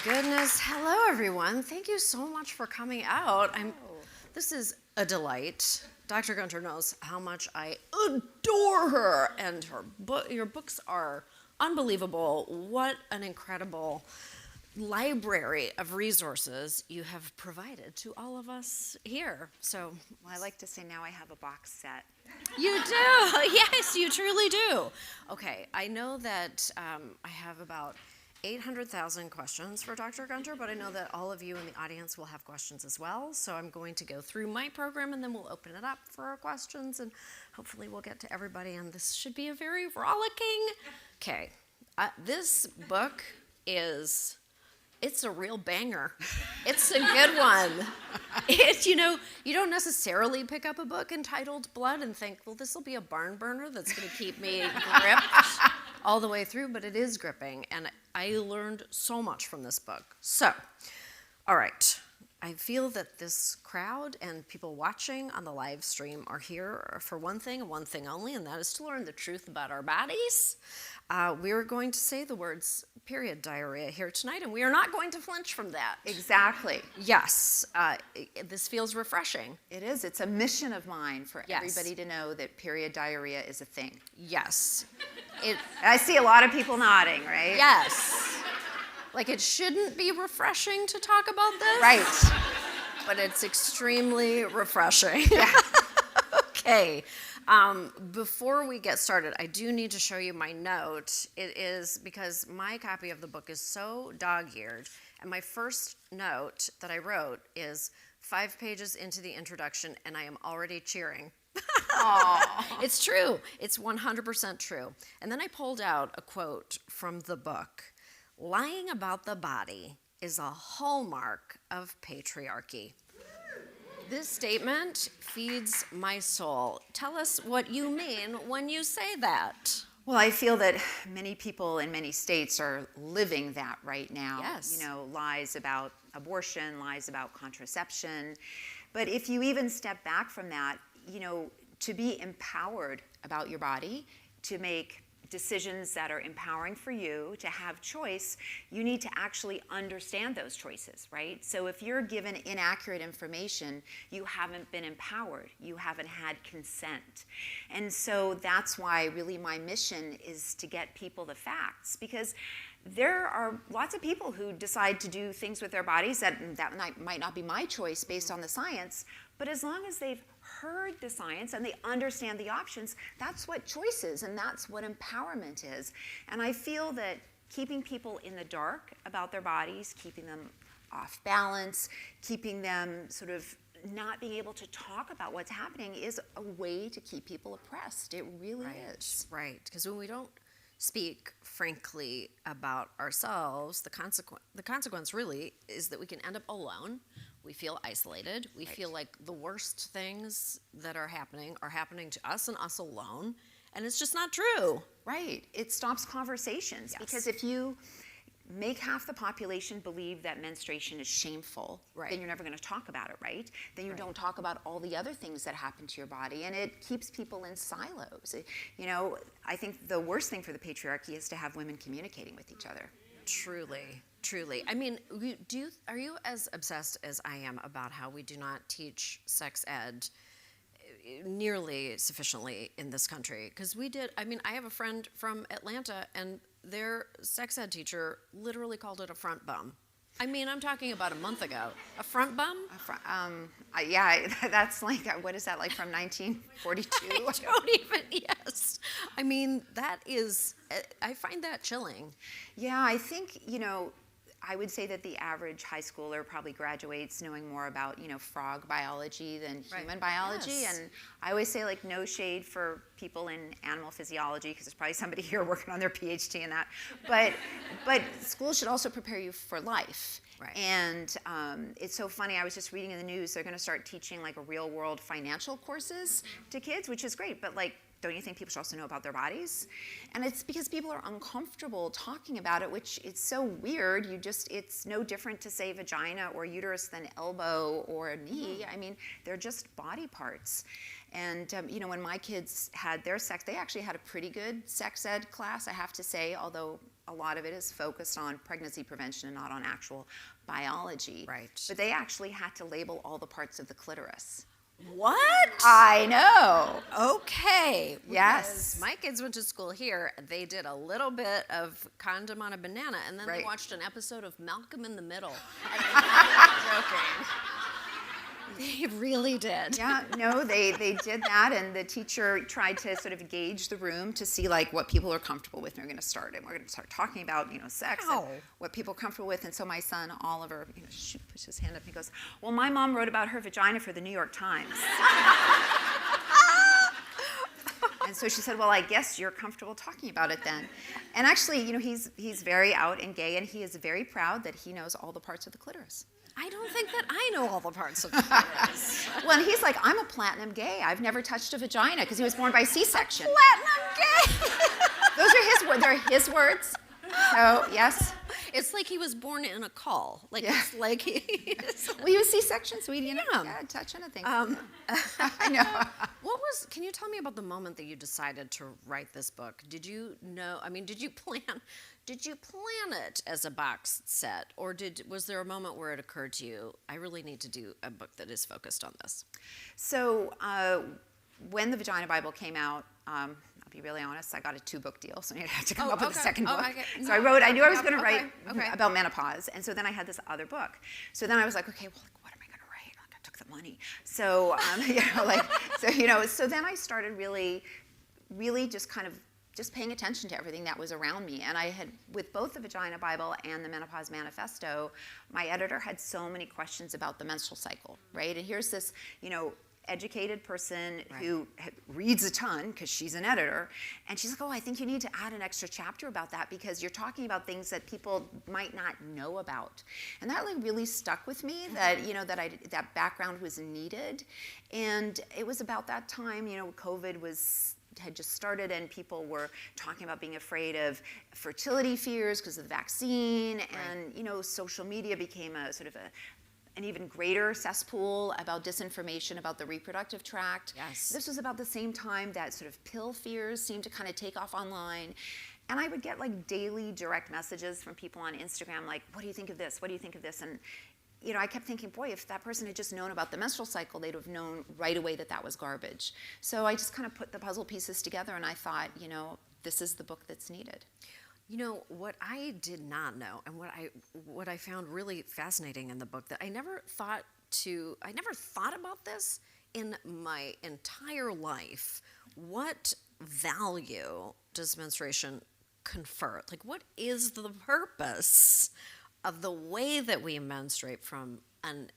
goodness. Hello, everyone. Thank you so much for coming out. This is a delight. Dr. Gunter knows how much I adore her, and your books are unbelievable. What an incredible library of resources you have provided to all of us here. Well, I like to say now I have a box set. You do. Yes, you truly do. Okay, I know that I have about 800,000 questions for Dr. Gunter, but I know that all of you in the audience will have questions as well. So I'm going to go through my program and then we'll open it up for our questions and hopefully we'll get to everybody, and this should be a very rollicking. Okay, this book it's a real banger. It's a good one. You don't necessarily pick up a book entitled Blood and think, well, this will be a barn burner that's going to keep me gripped all the way through, but it is gripping, and I learned so much from this book. So, all right. I feel that this crowd and people watching on the live stream are here for one thing and one thing only, and that is to learn the truth about our bodies. We're going to say the words period diarrhea here tonight, and we are not going to flinch from that. Exactly. Yes, this feels refreshing. It is. It's a mission of mine for Yes. everybody to know that period diarrhea is a thing. Yes. I see a lot of people nodding, right? Yes. Like, it shouldn't be refreshing to talk about this. Right. But it's extremely refreshing. Yeah. Okay. Before we get started, I do need to show you my note. It is because my copy of the book is so dog-eared, and my first note that I wrote is 5 pages into the introduction, and I am already cheering. It's true. It's 100% true. And then I pulled out a quote from the book. Lying about the body is a hallmark of patriarchy. This statement feeds my soul. Tell us what you mean when you say that. Well, I feel that many people in many states are living that right now. Yes. Lies about abortion, lies about contraception. But if you even step back from that, to be empowered about your body, to make decisions that are empowering for you, to have choice, you need to actually understand those choices, right? So if you're given inaccurate information, you haven't been empowered. You haven't had consent. And so that's why really my mission is to get people the facts, because there are lots of people who decide to do things with their bodies that might not be my choice based on the science, but as long as they've heard the science and they understand the options, that's what choice is, and that's what empowerment is. And I feel that keeping people in the dark about their bodies, keeping them off balance, keeping them sort of not being able to talk about what's happening is a way to keep people oppressed. It really is. Right, because when we don't speak frankly about ourselves, the consequence really is that we can end up alone. We feel isolated. We feel like the worst things that are happening to us and us alone, and it's just not true. Right. It stops conversations. Yes. Because if you make half the population believe that menstruation is shameful, then you're never going to talk about it, right? Then you don't talk about all the other things that happen to your body, and it keeps people in silos. I think the worst thing for the patriarchy is to have women communicating with each other. Truly. I mean, are you as obsessed as I am about how we do not teach sex ed nearly sufficiently in this country? Because I have a friend from Atlanta, and their sex ed teacher literally called it a front bum. I'm talking about a month ago. A front bum? That's like, what is that, like from 1942? I don't even, yes. That is, I find that chilling. Yeah, I think, I would say that the average high schooler probably graduates knowing more about, frog biology than human biology. Yes. And I always say, like, no shade for people in animal physiology, because there's probably somebody here working on their PhD in that. But school should also prepare you for life. Right. And it's so funny. I was just reading in the news, they're going to start teaching, like, real world financial courses to kids, which is great. But, like, don't you think people should also know about their bodies? And it's because people are uncomfortable talking about it, which is so weird. It's no different to say vagina or uterus than elbow or knee. They're just body parts. And, when my kids had their sex, they actually had a pretty good sex ed class, I have to say, although a lot of it is focused on pregnancy prevention and not on actual biology. Right. But they actually had to label all the parts of the clitoris. What? I know. Okay. Yes. Because my kids went to school here. They did a little bit of Condom on a Banana, and then they Right. watched an episode of Malcolm in the Middle. And I'm not joking. They really did. Yeah, no, they did that, and the teacher tried to sort of gauge the room to see like what people are comfortable with. And we're going to start talking about sex Wow. and what people are comfortable with. And so my son Oliver, puts his hand up. And he goes, "Well, my mom wrote about her vagina for the New York Times." And so she said, "Well, I guess you're comfortable talking about it then." And actually, he's very out and gay, and he is very proud that he knows all the parts of the clitoris. I don't think that I know all the parts of the clitoris. Well, and he's like, "I'm a platinum gay. I've never touched a vagina," because he was born by C-section. Platinum gay. Those are his words. They're his words. So, yes. It's like he was born in a call. Like, Yeah. it's like he. Well, he was C-section, so he didn't touch anything. I know. Can you tell me about the moment that you decided to write this book? Did you know, did you plan it as a box set, or was there a moment where it occurred to you, I really need to do a book that is focused on this? So, when the Vagina Bible came out, I'll be really honest, I got a 2-book deal, so I had to come up with a second book. So I knew I was going to write about menopause, and so then I had this other book. So then I was like, okay, well, what am I going to write? Like, I took the money. So, so then I started really just paying attention to everything that was around me. And I had, with both the Vagina Bible and the Menopause Manifesto, my editor had so many questions about the menstrual cycle, right? And here's this, educated person who reads a ton because she's an editor, and she's like, "Oh, I think you need to add an extra chapter about that because you're talking about things that people might not know about." And that really stuck with me, that that background was needed. And it was about that time, COVID had just started, and people were talking about being afraid of fertility fears because of the vaccine, and social media became a sort of an even greater cesspool about disinformation about the reproductive tract. Yes. This was about the same time that sort of pill fears seemed to kind of take off online. And I would get like daily direct messages from people on Instagram like, "What do you think of this? What do you think of this?" And I kept thinking, boy, if that person had just known about the menstrual cycle, they'd have known right away that that was garbage. So I just kind of put the puzzle pieces together, and I thought, this is the book that's needed. What I did not know, and what I found really fascinating in the book, that I never thought about this in my entire life. What value does menstruation confer? Like, what is the purpose of the way that we menstruate from an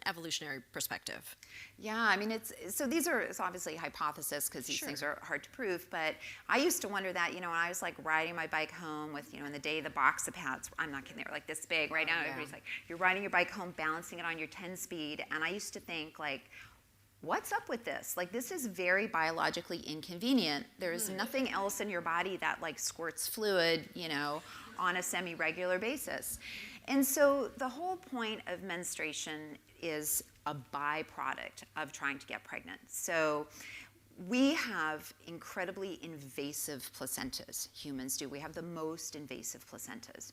evolutionary perspective? Yeah, so these are, it's obviously hypothesis because these things are hard to prove, but I used to wonder that, when I was like riding my bike home with, in the day, the box of pads, I'm not kidding, they were like this big. Right now, everybody's like, you're riding your bike home, balancing it on your 10-speed, and I used to think like, what's up with this? Like, this is very biologically inconvenient. There's nothing else in your body that like squirts fluid, on a semi-regular basis. And so the whole point of menstruation is a byproduct of trying to get pregnant. So we have incredibly invasive placentas. Humans do. We have the most invasive placentas.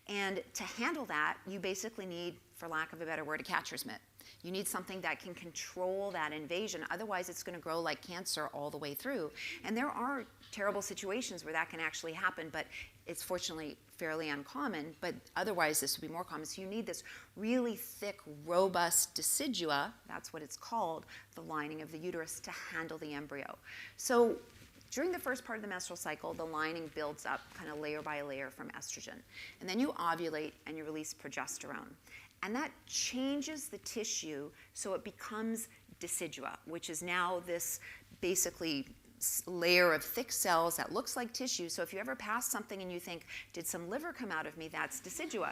And to handle that, you basically need, for lack of a better word, a catcher's mitt. You need something that can control that invasion. Otherwise, it's going to grow like cancer all the way through. And there are terrible situations where that can actually happen, but it's fortunately fairly uncommon. But otherwise, this would be more common. So you need this really thick, robust decidua, that's what it's called, the lining of the uterus, to handle the embryo. So during the first part of the menstrual cycle, the lining builds up kind of layer by layer from estrogen. And then you ovulate and you release progesterone. And that changes the tissue so it becomes decidua, which is now this basically layer of thick cells that looks like tissue. So if you ever pass something and you think, did some liver come out of me? That's decidua.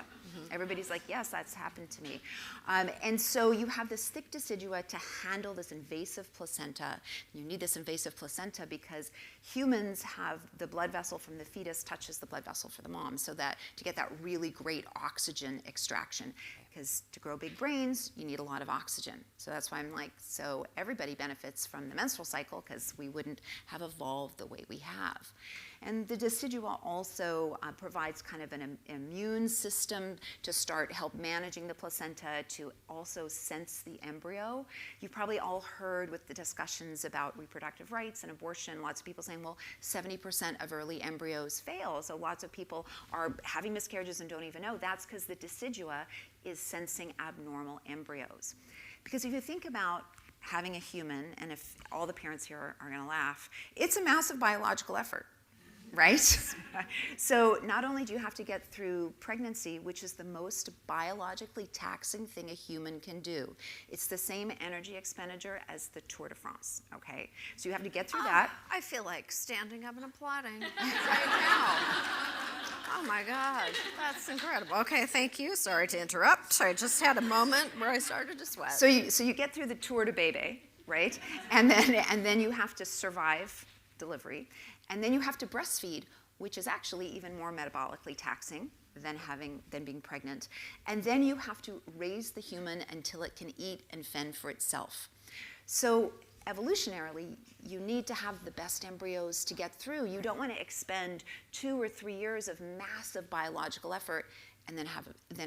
Everybody's like, yes, that's happened to me. And so you have this thick decidua to handle this invasive placenta. You need this invasive placenta because humans have the blood vessel from the fetus touches the blood vessel for the mom, so that to get that really great oxygen extraction. because to grow big brains, you need a lot of oxygen. So that's why I'm like, so everybody benefits from the menstrual cycle because we wouldn't have evolved the way we have. And the decidua also provides kind of an immune system to start help managing the placenta, to also sense the embryo. You've probably all heard with the discussions about reproductive rights and abortion, lots of people saying, well, 70% of early embryos fail. So lots of people are having miscarriages and don't even know. That's because the decidua is sensing abnormal embryos. Because if you think about having a human, and if all the parents here are going to laugh, it's a massive biological effort. Right? So not only do you have to get through pregnancy, which is the most biologically taxing thing a human can do. It's the same energy expenditure as the Tour de France, okay? So you have to get through that. I feel like standing up and applauding right now. Oh my God, that's incredible. Okay, thank you. Sorry to interrupt. I just had a moment where I started to sweat. So you get through the Tour de Bébé, right? And then you have to survive delivery. And then you have to breastfeed, which is actually even more metabolically taxing than being pregnant. And then you have to raise the human until it can eat and fend for itself. So evolutionarily, you need to have the best embryos to get through. You don't want to expend 2 or 3 years of massive biological effort and then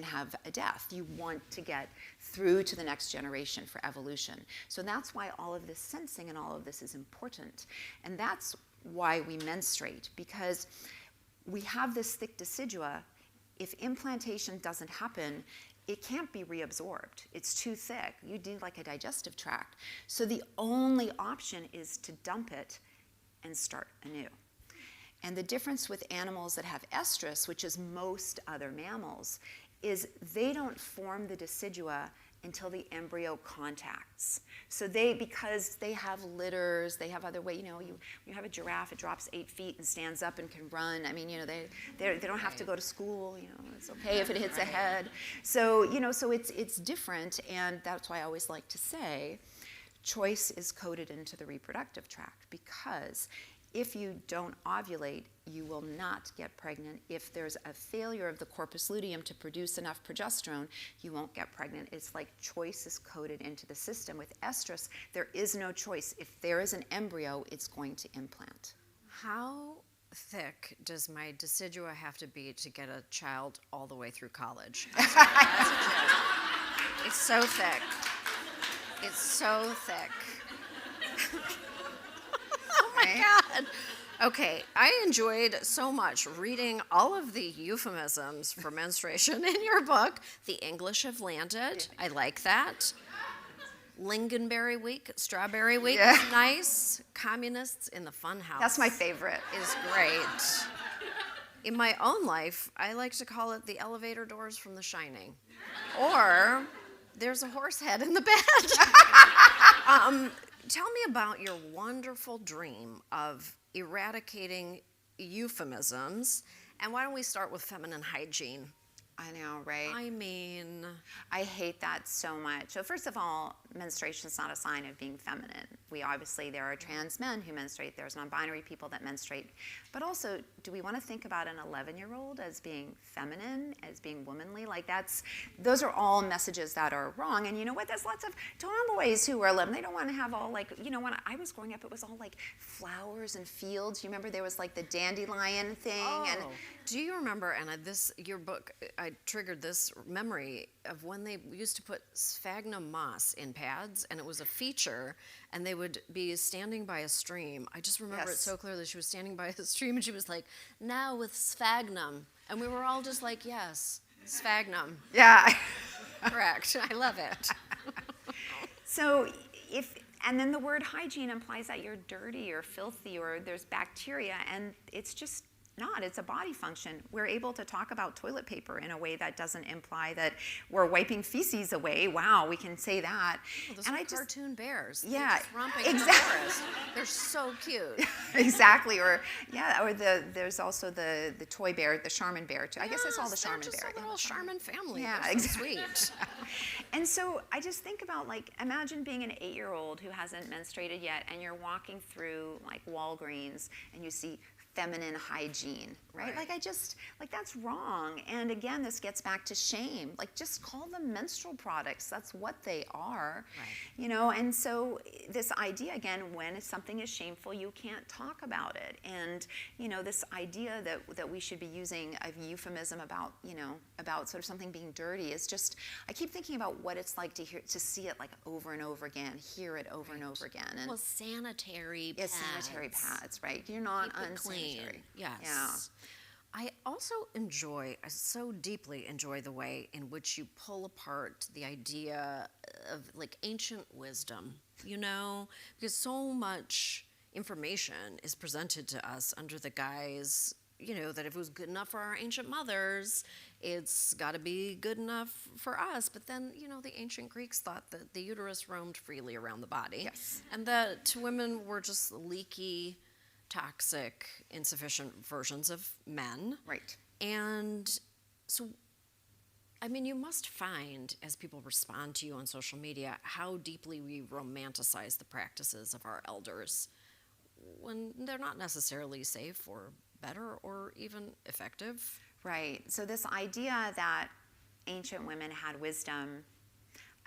have a death. You want to get through to the next generation for evolution. So that's why all of this sensing and all of this is important. And that's why we menstruate, because we have this thick decidua. If implantation doesn't happen, it can't be reabsorbed. It's too thick. You need like a digestive tract. So the only option is to dump it and start anew. And the difference with animals that have estrus, which is most other mammals, is they don't form the decidua until the embryo contacts. So because they have litters, they have other way, you have a giraffe, it drops 8 feet and stands up and can run. I mean, they don't have to go to school, it's okay if it hits a head. So, so it's different, and that's why I always like to say choice is coded into the reproductive tract, because if you don't ovulate, you will not get pregnant. If there's a failure of the corpus luteum to produce enough progesterone, you won't get pregnant. It's like choice is coded into the system. With estrus, there is no choice. If there is an embryo, it's going to implant. How thick does my decidua have to be to get a child all the way through college? It's so thick. It's so thick. Oh my God. Okay, I enjoyed so much reading all of the euphemisms for menstruation in your book. The English have landed. I like that. Lingonberry week, strawberry week is nice. Communists in the fun house. That's my favorite. Is great. In my own life, I like to call it the elevator doors from The Shining. Or there's a horse head in the bed. Tell me about your wonderful dream of eradicating euphemisms. And why don't we start with feminine hygiene? I know, right? I mean, I hate that so much. So first of all, menstruation is not a sign of being feminine. There are trans men who menstruate. There's non-binary people that menstruate. But also, do we want to think about an 11-year-old as being feminine, as being womanly? Those are all messages that are wrong. And you know what? There's lots of tomboys who are 11. They don't want to have all when I was growing up, it was all flowers and fields. You remember there was the dandelion thing? Oh. And Do you remember, Anna, your book, I triggered this memory of when they used to put sphagnum moss in pads, and it was a feature, and they would be standing by a stream. I just remember it so clearly. She was standing by a stream, and she was like, now with sphagnum. And we were all just like, yes, sphagnum. yeah. Correct. I love it. So and then the word hygiene implies that you're dirty or filthy or there's bacteria, and it's just not. It's a body function. We're able to talk about toilet paper in a way that doesn't imply that we're wiping feces away. Wow, we can say that. Well, those are cartoon bears. Yeah, They're just romping in the forest. They're so cute. Exactly. There's also the toy bear, the Charmin bear too. I guess it's all the Charmin bear. They're just a little Charmin family. Yeah, they're so exactly. Sweet. And so I just think about imagine being an 8-year-old who hasn't menstruated yet, and you're walking through Walgreens and you see feminine hygiene, right? Right. Like that's wrong. And again, this gets back to shame. Like, just call them menstrual products. That's what they are, Right. And so this idea, again, when something is shameful, you can't talk about it. And, this idea that we should be using a euphemism about sort of something being dirty is just, I keep thinking about what it's like to see it like over and over again, hear it over and over again. And Well, sanitary it's pads. sanitary pads, right? You're not Keep it unsanitary. clean. Yes. Yeah. I so deeply enjoy the way in which you pull apart the idea of like ancient wisdom, because so much information is presented to us under the guise, that if it was good enough for our ancient mothers, it's got to be good enough for us. But then, the ancient Greeks thought that the uterus roamed freely around the body. Yes. And that women were just leaky, toxic, insufficient versions of men. Right. And so, you must find, as people respond to you on social media, how deeply we romanticize the practices of our elders when they're not necessarily safe or better or even effective. Right. So this idea that ancient women had wisdom,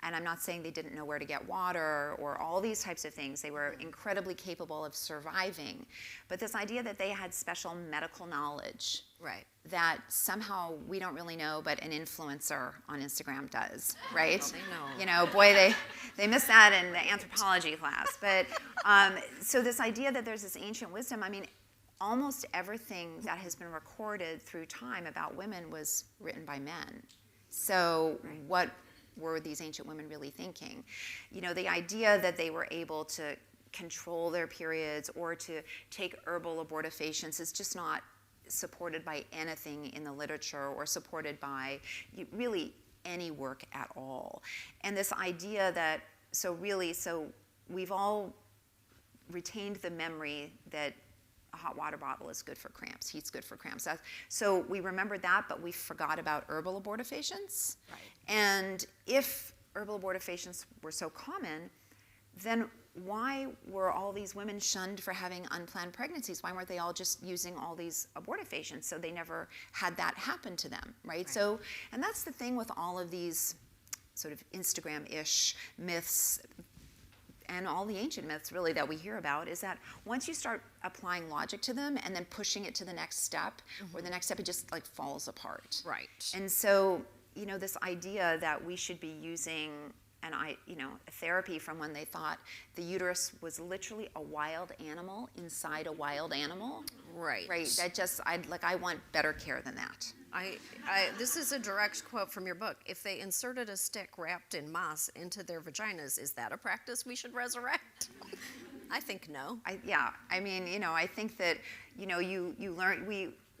and I'm not saying they didn't know where to get water or all these types of things. They were incredibly capable of surviving. But this idea that they had special medical knowledge Right. that somehow we don't really know, but an influencer on Instagram does, right? Well, they know. Boy, they missed that in the anthropology class. But so this idea that there's this ancient wisdom, almost everything that has been recorded through time about women was written by men. So what were these ancient women really thinking? The idea that they were able to control their periods or to take herbal abortifacients is just not supported by anything in the literature or supported by really any work at all. And this idea that, so we've all retained the memory that a hot water bottle is good for cramps, heat's good for cramps. So we remembered that, but we forgot about herbal abortifacients. Right. And if herbal abortifacients were so common, then why were all these women shunned for having unplanned pregnancies? Why weren't they all just using all these abortifacients so they never had that happen to them, right? So, and that's the thing with all of these sort of Instagram-ish myths, and all the ancient myths really that we hear about, is that once you start applying logic to them and then pushing it to the next step, or the next step, it just like falls apart. Right. And so, this idea that we should be using a therapy from when they thought the uterus was literally a wild animal inside a wild animal. Right. Right. That just, I want better care than that. This is a direct quote from your book. If they inserted a stick wrapped in moss into their vaginas, is that a practice we should resurrect? I think no. I think that, you learn,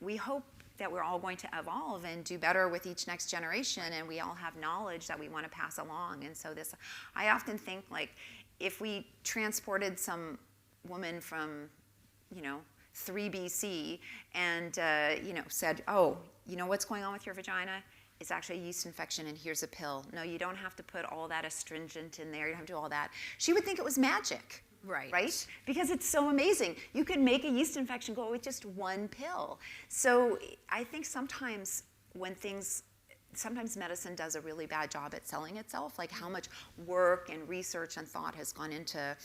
we hope that we're all going to evolve and do better with each next generation, and we all have knowledge that we want to pass along. And so I often think, like, if we transported some woman from, 3 BC and, said, oh, what's going on with your vagina? It's actually a yeast infection, and here's a pill. No, you don't have to put all that astringent in there. You don't have to do all that. She would think it was magic. Right. Right? Because it's so amazing. You can make a yeast infection go with just one pill. So I think sometimes medicine does a really bad job at selling itself, like how much work and research and thought has gone into,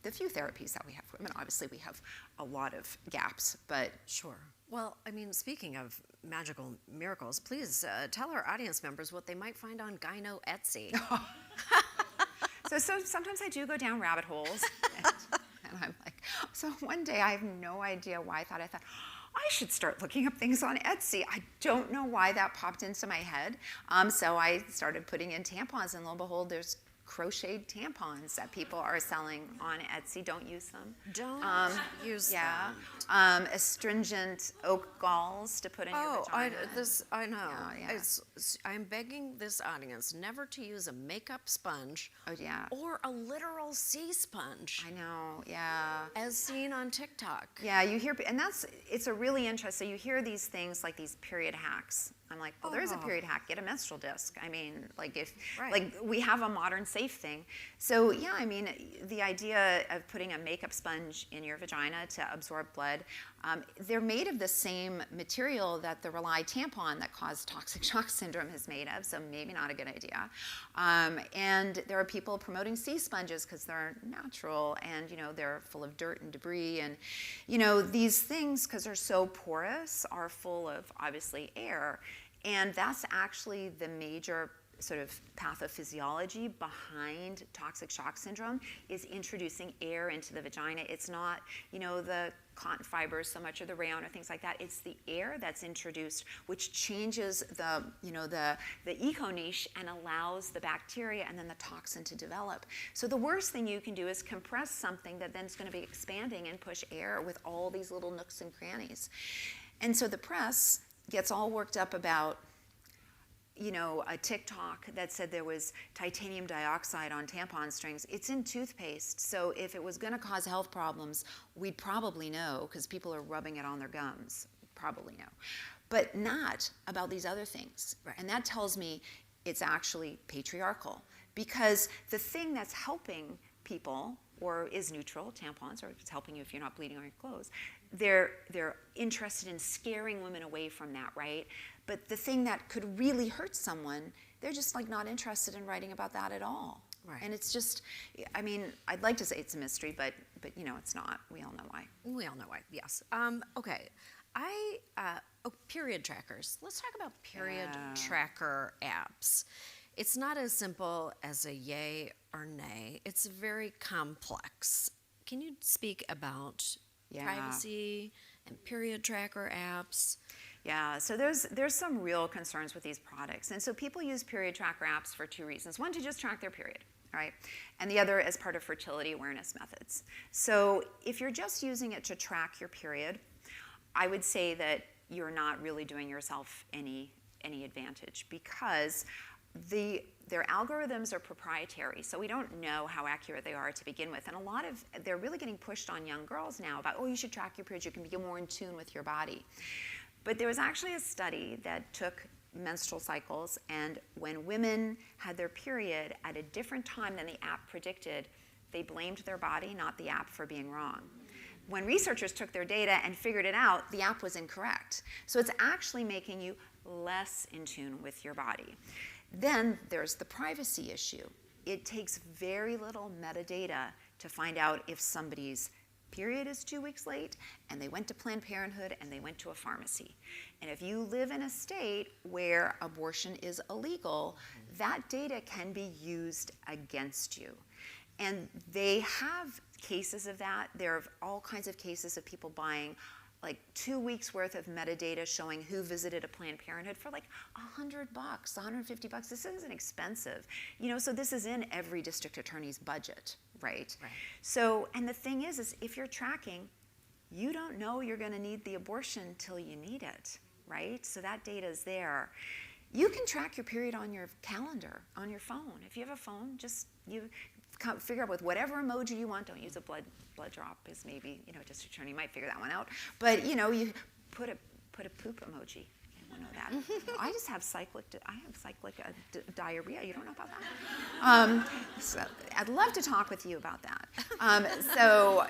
the few therapies that we have for women. Obviously, we have a lot of gaps, but... Sure. Well, speaking of magical miracles, please tell our audience members what they might find on Gyno Etsy. So sometimes I do go down rabbit holes, and I'm like, so one day I have no idea why I thought, I should start looking up things on Etsy. I don't know why that popped into my head. So I started putting in tampons, and lo and behold, there's crocheted tampons that people are selling on Etsy. Don't use them. Don't use yeah. them. Astringent oak galls to put in your vagina. I know. Yeah. I'm begging this audience never to use a makeup sponge. Oh, yeah. Or a literal sea sponge. I know. Yeah. As seen on TikTok. Yeah, you hear, and it's a really interesting. So you hear these things like these period hacks. I'm like, well, there's a period hack. Get a menstrual disc. Like we have a modern safe thing. So yeah, the idea of putting a makeup sponge in your vagina to absorb blood, They're made of the same material that the Rely tampon that caused toxic shock syndrome is made of, so maybe not a good idea. And there are people promoting sea sponges because they're natural and, you know, they're full of dirt and debris. And, you know, these things, because they're so porous, are full of, obviously, air. And that's actually the major sort of pathophysiology behind toxic shock syndrome, is introducing air into the vagina. It's not, you know, the cotton fibers so much, or the rayon or things like that. It's the air that's introduced, which changes the, you know, the eco niche and allows the bacteria and then the toxin to develop. So the worst thing you can do is compress something that then is going to be expanding and push air with all these little nooks and crannies. And so the press gets all worked up about, you know, a TikTok that said there was titanium dioxide on tampon strings. It's in toothpaste, so if it was going to cause health problems, we'd probably know, because people are rubbing it on their gums, probably know. But not about these other things. Right. And that tells me it's actually patriarchal, because the thing that's helping people, or is neutral, tampons, or it's helping you if you're not bleeding on your clothes, they're interested in scaring women away from that, right? But the thing that could really hurt someone, they're just like not interested in writing about that at all. Right. And it's just, I mean, I'd like to say it's a mystery, but you know, it's not. We all know why. We all know why, yes. Okay, period trackers. Let's talk about period tracker apps. It's not as simple as a yay or nay. It's very complex. Can you speak about privacy and period tracker apps? Yeah, so there's some real concerns with these products. And so people use period tracker apps for two reasons. One, to just track their period, right? And the other as part of fertility awareness methods. So if you're just using it to track your period, I would say that you're not really doing yourself any advantage, because their algorithms are proprietary, so we don't know how accurate they are to begin with. And they're really getting pushed on young girls now about, oh, you should track your period, you can be more in tune with your body. But there was actually a study that took menstrual cycles, and when women had their period at a different time than the app predicted, they blamed their body, not the app, for being wrong. When researchers took their data and figured it out, the app was incorrect. So it's actually making you less in tune with your body. Then there's the privacy issue. It takes very little metadata to find out if somebody's period is 2 weeks late and they went to Planned Parenthood and they went to a pharmacy. And if you live in a state where abortion is illegal, that data can be used against you. And they have cases of that. There are all kinds of cases of people buying like 2 weeks worth of metadata showing who visited a Planned Parenthood for like $100, $150. This isn't expensive. You know, so this is in every district attorney's budget, right? So, and the thing is if you're tracking, you don't know you're going to need the abortion till you need it, right? So that data is there. You can track your period on your calendar, on your phone. If you have a phone, you figure out with whatever emoji you want. Don't use a blood drop, is maybe, you know, district attorney might figure that one out. But, you know, you put a poop emoji. You don't know that. I just have cyclic diarrhea. You don't know about that? So I'd love to talk with you about that. So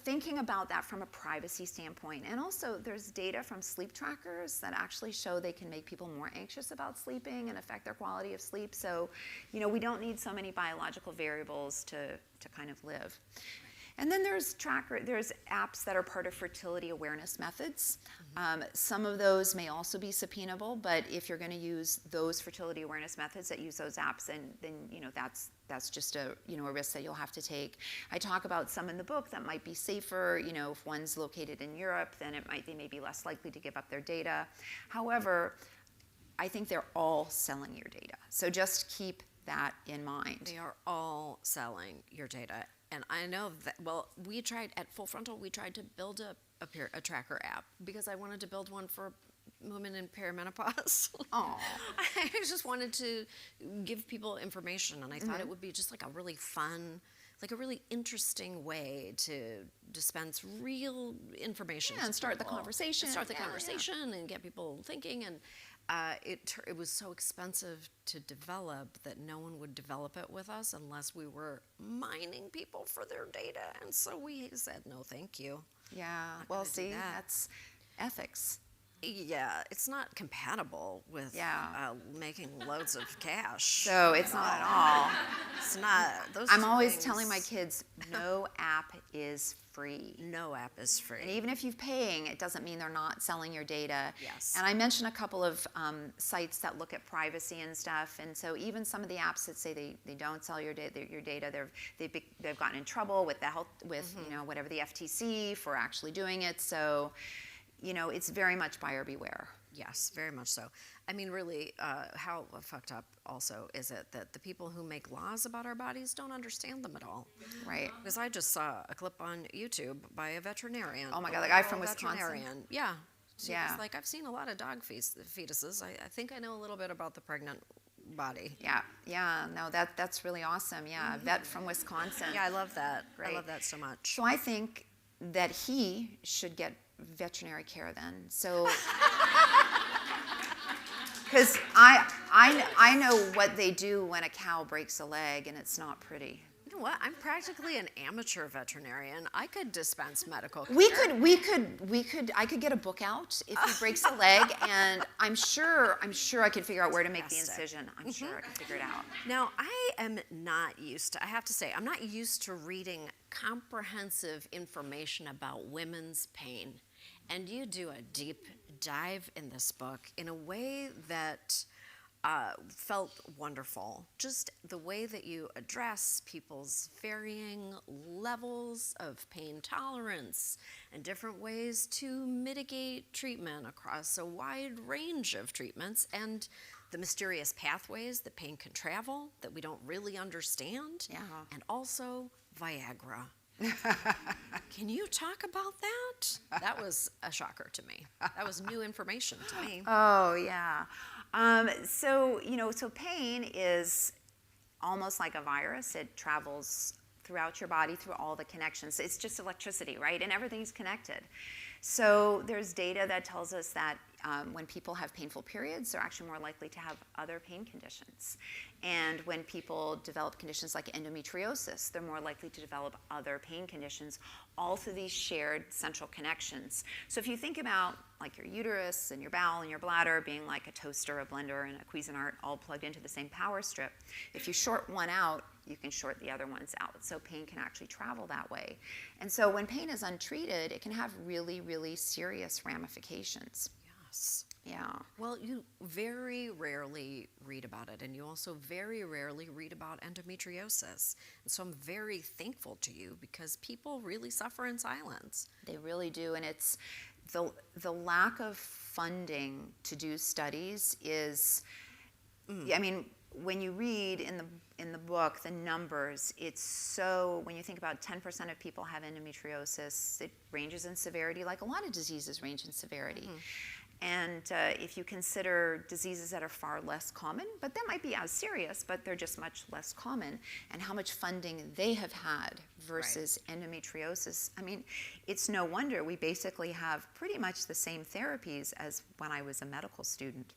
thinking about that from a privacy standpoint, and also there's data from sleep trackers that actually show they can make people more anxious about sleeping and affect their quality of sleep. So, you know, we don't need so many biological variables to kind of live. And then there's apps that are part of fertility awareness methods. Some of those may also be subpoenable, but if you're going to use those fertility awareness methods that use those apps, then you know that's just a risk that you'll have to take. I talk about some in the book that might be safer. You know, if one's located in Europe, then they may be less likely to give up their data. However, I think they're all selling your data, so just keep that in mind. They are all selling your data. And I know that, well, we tried at Frontal, we tried to build a tracker app because I wanted to build one for women in perimenopause. Oh. I just wanted to give people information, and I thought it would be just like a really fun, like a really interesting way to dispense real information. Yeah, and start the conversation. And start the conversation and get people thinking. And it was so expensive to develop that no one would develop it with us unless we were mining people for their data. And so we said, no, thank you. Yeah. Not Well, gonna do see, that. that's ethics. Yeah, it's not compatible with making loads of cash. So it's not at all. It's not. Those I'm two always things- telling my kids, no app is free. no app is free. And even if you're paying, it doesn't mean they're not selling your data. Yes. And I mentioned a couple of sites that look at privacy and stuff. And so even some of the apps that say they don't sell your data, they've gotten in trouble with the health, with whatever the FTC for actually doing it. So, it's very much buyer beware. Yes, very much so. I mean, really, how fucked up also is it that the people who make laws about our bodies don't understand them at all? Right. Because I just saw a clip on YouTube by a veterinarian. Oh my a God, the guy literal from Wisconsin? veterinarian. Yeah. She Yeah. was like, I've seen a lot of dog fetuses. I think I know a little bit about the pregnant body. Yeah. No, that's really awesome. Yeah, a vet from Wisconsin. Yeah, I love that. I Great. love that so much. So I think that he should get veterinary care then. So, because I know what they do when a cow breaks a leg and it's not pretty. You know what? I'm practically an amateur veterinarian. I could dispense medical care. I could get a book out if he breaks a leg, and I'm sure I could figure out where to make the Fantastic. incision. I'm sure I can figure it out. Now, I am not used to, I have to say, I'm not used to reading comprehensive information about women's pain. And you do a deep dive in this book in a way that felt wonderful. Just the way that you address people's varying levels of pain tolerance and different ways to mitigate treatment across a wide range of treatments, and the mysterious pathways that pain can travel that we don't really understand, Yeah. and also Viagra. Can you talk about that? That was a shocker to me. That was new information to me. Oh yeah. So pain is almost like a virus. It travels throughout your body through all the connections. It's just electricity, right? And everything's connected. So there's data that tells us that when people have painful periods, they're actually more likely to have other pain conditions. And when people develop conditions like endometriosis, they're more likely to develop other pain conditions, all through these shared central connections. So if you think about like your uterus and your bowel and your bladder being like a toaster, a blender, and a Cuisinart all plugged into the same power strip, if you short one out, you can short the other ones out. So pain can actually travel that way. And so when pain is untreated, it can have really, really serious ramifications. Yes. Yeah. Well, you very rarely read about it, and you also very rarely read about endometriosis. And so I'm very thankful to you because people really suffer in silence. They really do, and it's the lack of funding to do studies is, I mean, when you read in the book the numbers, it's so, when you think about 10% of people have endometriosis, it ranges in severity like a lot of diseases range in severity. And if you consider diseases that are far less common, but that might be as serious, but they're just much less common, and how much funding they have had versus endometriosis, I mean, it's no wonder we basically have pretty much the same therapies as when I was a medical student.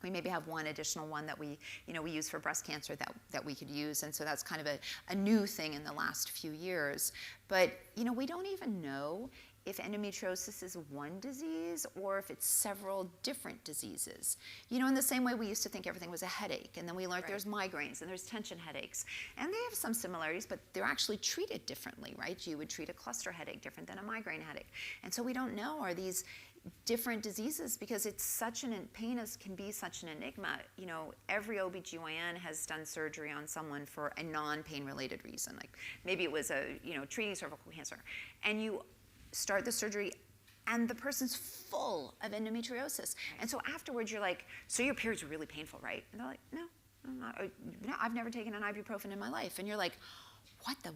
We maybe have one additional one that we use for breast cancer that we could use, and so that's kind of a new thing in the last few years. But we don't even know if endometriosis is one disease or if it's several different diseases. In the same way we used to think everything was a headache, and then we learned there's migraines and there's tension headaches. And they have some similarities, but they're actually treated differently, right? You would treat a cluster headache different than a migraine headache. And so we don't know, are these different diseases, because it's pain can be such an enigma. Every OBGYN has done surgery on someone for a non-pain related reason. Like maybe it was treating cervical cancer. And you start the surgery and the person's full of endometriosis. And so afterwards you're like, so your periods are really painful, right? And they're like, no, I've never taken an ibuprofen in my life. And you're like,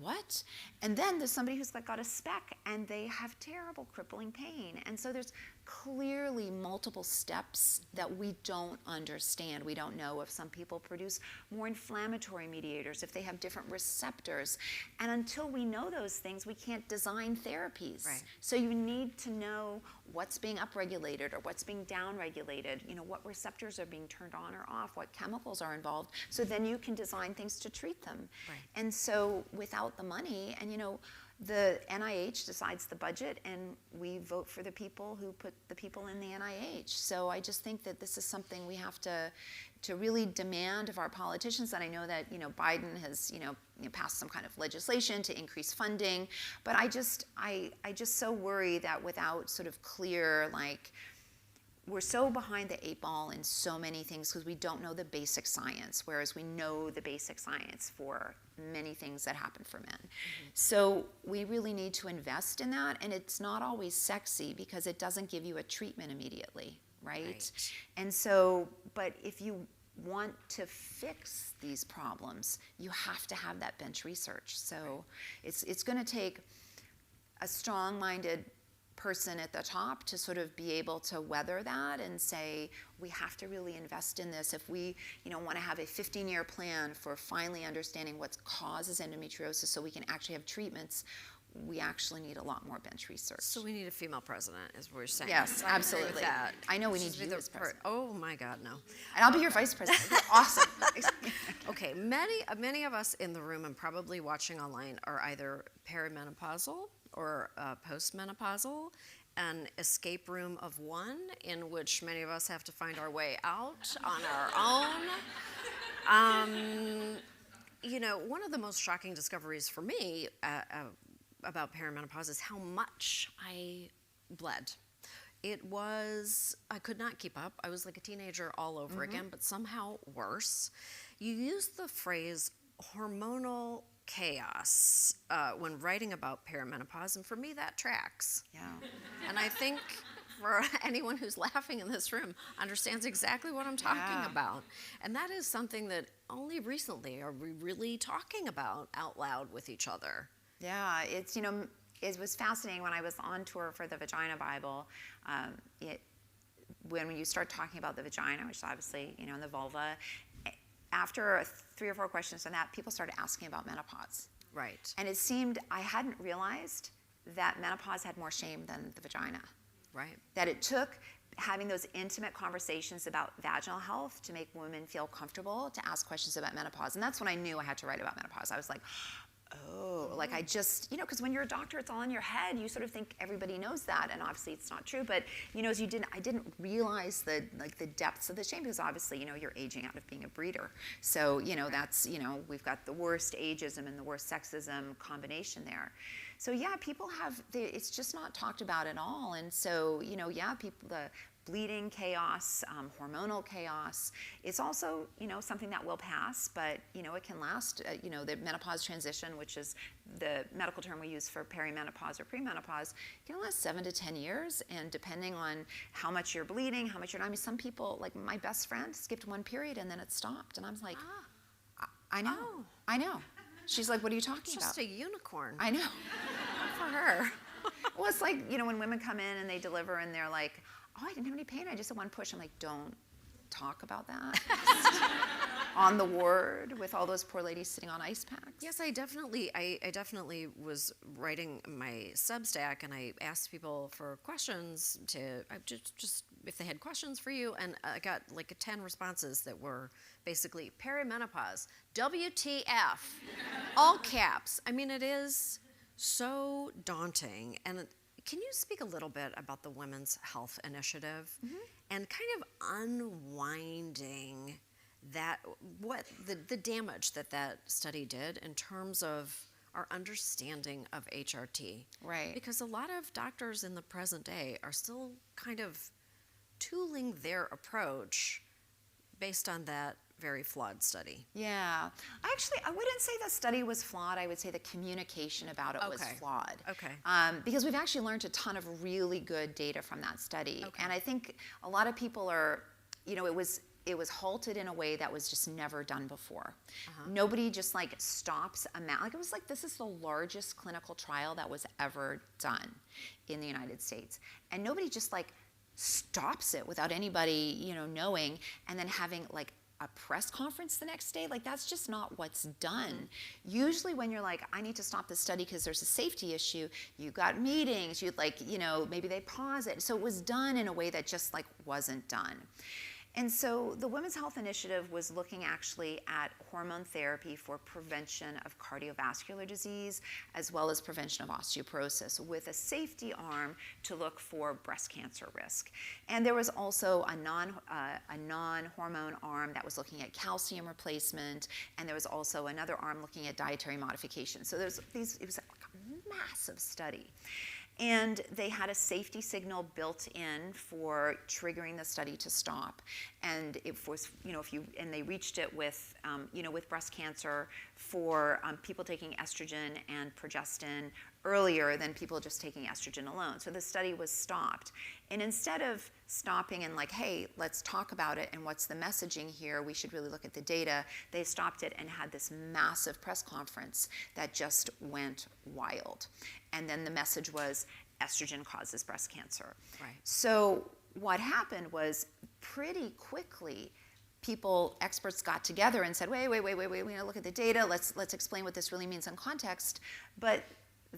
what? And then there's somebody who's got a spec and they have terrible crippling pain. And so there's clearly multiple steps that we don't understand. We don't know if some people produce more inflammatory mediators, if they have different receptors. And until we know those things, we can't design therapies. Right. So you need to know what's being upregulated or what's being downregulated, what receptors are being turned on or off, what chemicals are involved, so then you can design things to treat them. Right. And so without the money, and the NIH decides the budget, and we vote for the people who put the people in the NIH. So I just think that this is something we have to really demand of our politicians. And I know that Biden has passed some kind of legislation to increase funding, but I just so worry that without sort of clear, we're so behind the 8 ball in so many things because we don't know the basic science, whereas we know the basic science for many things that happen for men. Mm-hmm. So we really need to invest in that, and it's not always sexy because it doesn't give you a treatment immediately, right? And so, but if you want to fix these problems, you have to have that bench research. So it's going to take a strong-minded person at the top to sort of be able to weather that and say, we have to really invest in this. If we want to have a 15-year plan for finally understanding what causes endometriosis so we can actually have treatments, we actually need a lot more bench research. So we need a female president, is what we're saying. Yes, absolutely. That. I know we need you as president. Oh my God, no. And I'll be your vice president. Awesome. Okay, many of us in the room and probably watching online are either perimenopausal or postmenopausal, an escape room of one in which many of us have to find our way out on our own. One of the most shocking discoveries for me about perimenopause is how much I bled. I could not keep up. I was like a teenager all over again, but somehow worse. You use the phrase hormonal chaos when writing about perimenopause, and for me that tracks. Yeah. And I think for anyone who's laughing in this room understands exactly what I'm talking about. And that is something that only recently are we really talking about out loud with each other. Yeah, it's it was fascinating when I was on tour for the Vagina Bible. When you start talking about the vagina, which is obviously the vulva, after 3 or 4 questions on that, people started asking about menopause. Right. And it seemed I hadn't realized that menopause had more shame than the vagina. Right. That it took having those intimate conversations about vaginal health to make women feel comfortable to ask questions about menopause. And that's when I knew I had to write about menopause. I was like, oh, like I just, because when you're a doctor, it's all in your head. You sort of think everybody knows that, and obviously it's not true. But as I didn't realize the depths of the shame because obviously, you're aging out of being a breeder. So that's we've got the worst ageism and the worst sexism combination there. So yeah, people it's just not talked about at all. And so people the bleeding chaos, hormonal chaos. It's also, something that will pass, but, it can last. The menopause transition, which is the medical term we use for perimenopause or premenopause, can last 7 to 10 years. And depending on how much you're bleeding, how much you're, some people, like my best friend, skipped 1 period and then it stopped. And I was like, I know. Oh. I know. She's like, what are you talking about? Just a unicorn. I know. Good for her. Well, it's like, when women come in and they deliver and they're like, oh, I didn't have any pain. I just had 1 push. I'm like, don't talk about that. On the ward with all those poor ladies sitting on ice packs. Yes, I definitely was writing my Substack, and I asked people for questions just if they had questions for you, and I got like 10 responses that were basically perimenopause, WTF, all caps. I mean, it is so daunting. And can you speak a little bit about the Women's Health Initiative and kind of unwinding the damage that study did in terms of our understanding of HRT? Right. Because a lot of doctors in the present day are still kind of tooling their approach based on that very flawed study. Yeah. I wouldn't say the study was flawed. I would say the communication about it was flawed. Okay. Because we've actually learned a ton of really good data from that study. Okay. And I think a lot of people are, it was halted in a way that was just never done before. Nobody just stops it was like, this is the largest clinical trial that was ever done in the United States. And nobody just stops it without anybody, knowing, and then having a press conference the next day. Like, that's just not what's done. Usually when you're like, I need to stop this study because there's a safety issue, you got meetings, you'd like, maybe they pause it. So it was done in a way that just like wasn't done. And so the Women's Health Initiative was looking actually at hormone therapy for prevention of cardiovascular disease as well as prevention of osteoporosis, with a safety arm to look for breast cancer risk. And there was also a non-hormone arm that was looking at calcium replacement, and there was also another arm looking at dietary modification. So it was like a massive study. And they had a safety signal built in for triggering the study to stop. And it was, and they reached it with, with breast cancer for people taking estrogen and progestin earlier than people just taking estrogen alone. So the study was stopped. And instead of stopping and like, hey, let's talk about it and what's the messaging here, we should really look at the data, they stopped it and had this massive press conference that just went wild. And then the message was, estrogen causes breast cancer. Right. So what happened was, pretty quickly, experts got together and said, wait, we need to look at the data, let's explain what this really means in context. But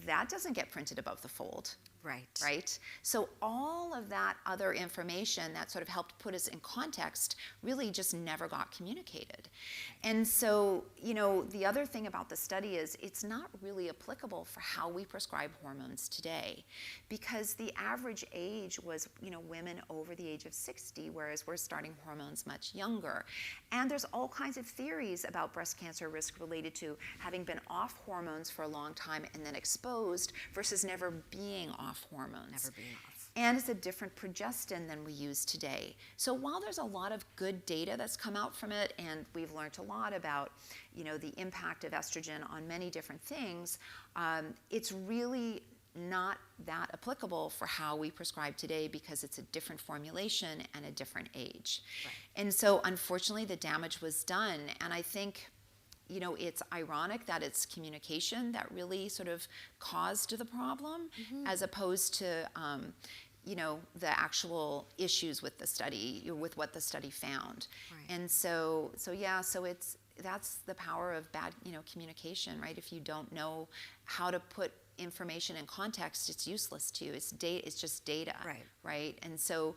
that doesn't get printed above the fold. Right? So all of that other information that sort of helped put us in context really just never got communicated. And so, the other thing about the study is it's not really applicable for how we prescribe hormones today, because the average age was, women over the age of 60, whereas we're starting hormones much younger. And there's all kinds of theories about breast cancer risk related to having been off hormones for a long time and then exposed versus never being off hormones. Never being off. And it's a different progestin than we use today. So while there's a lot of good data that's come out from it, and we've learned a lot about, the impact of estrogen on many different things, it's really not that applicable for how we prescribe today, because it's a different formulation and a different age. Right. And so unfortunately the damage was done. And I think it's ironic that it's communication that really sort of caused the problem, as opposed to, the actual issues with the study, with what the study found. Right. And so that's the power of bad, communication, right? If you don't know how to put information in context, it's useless to you. It's just data, right? And so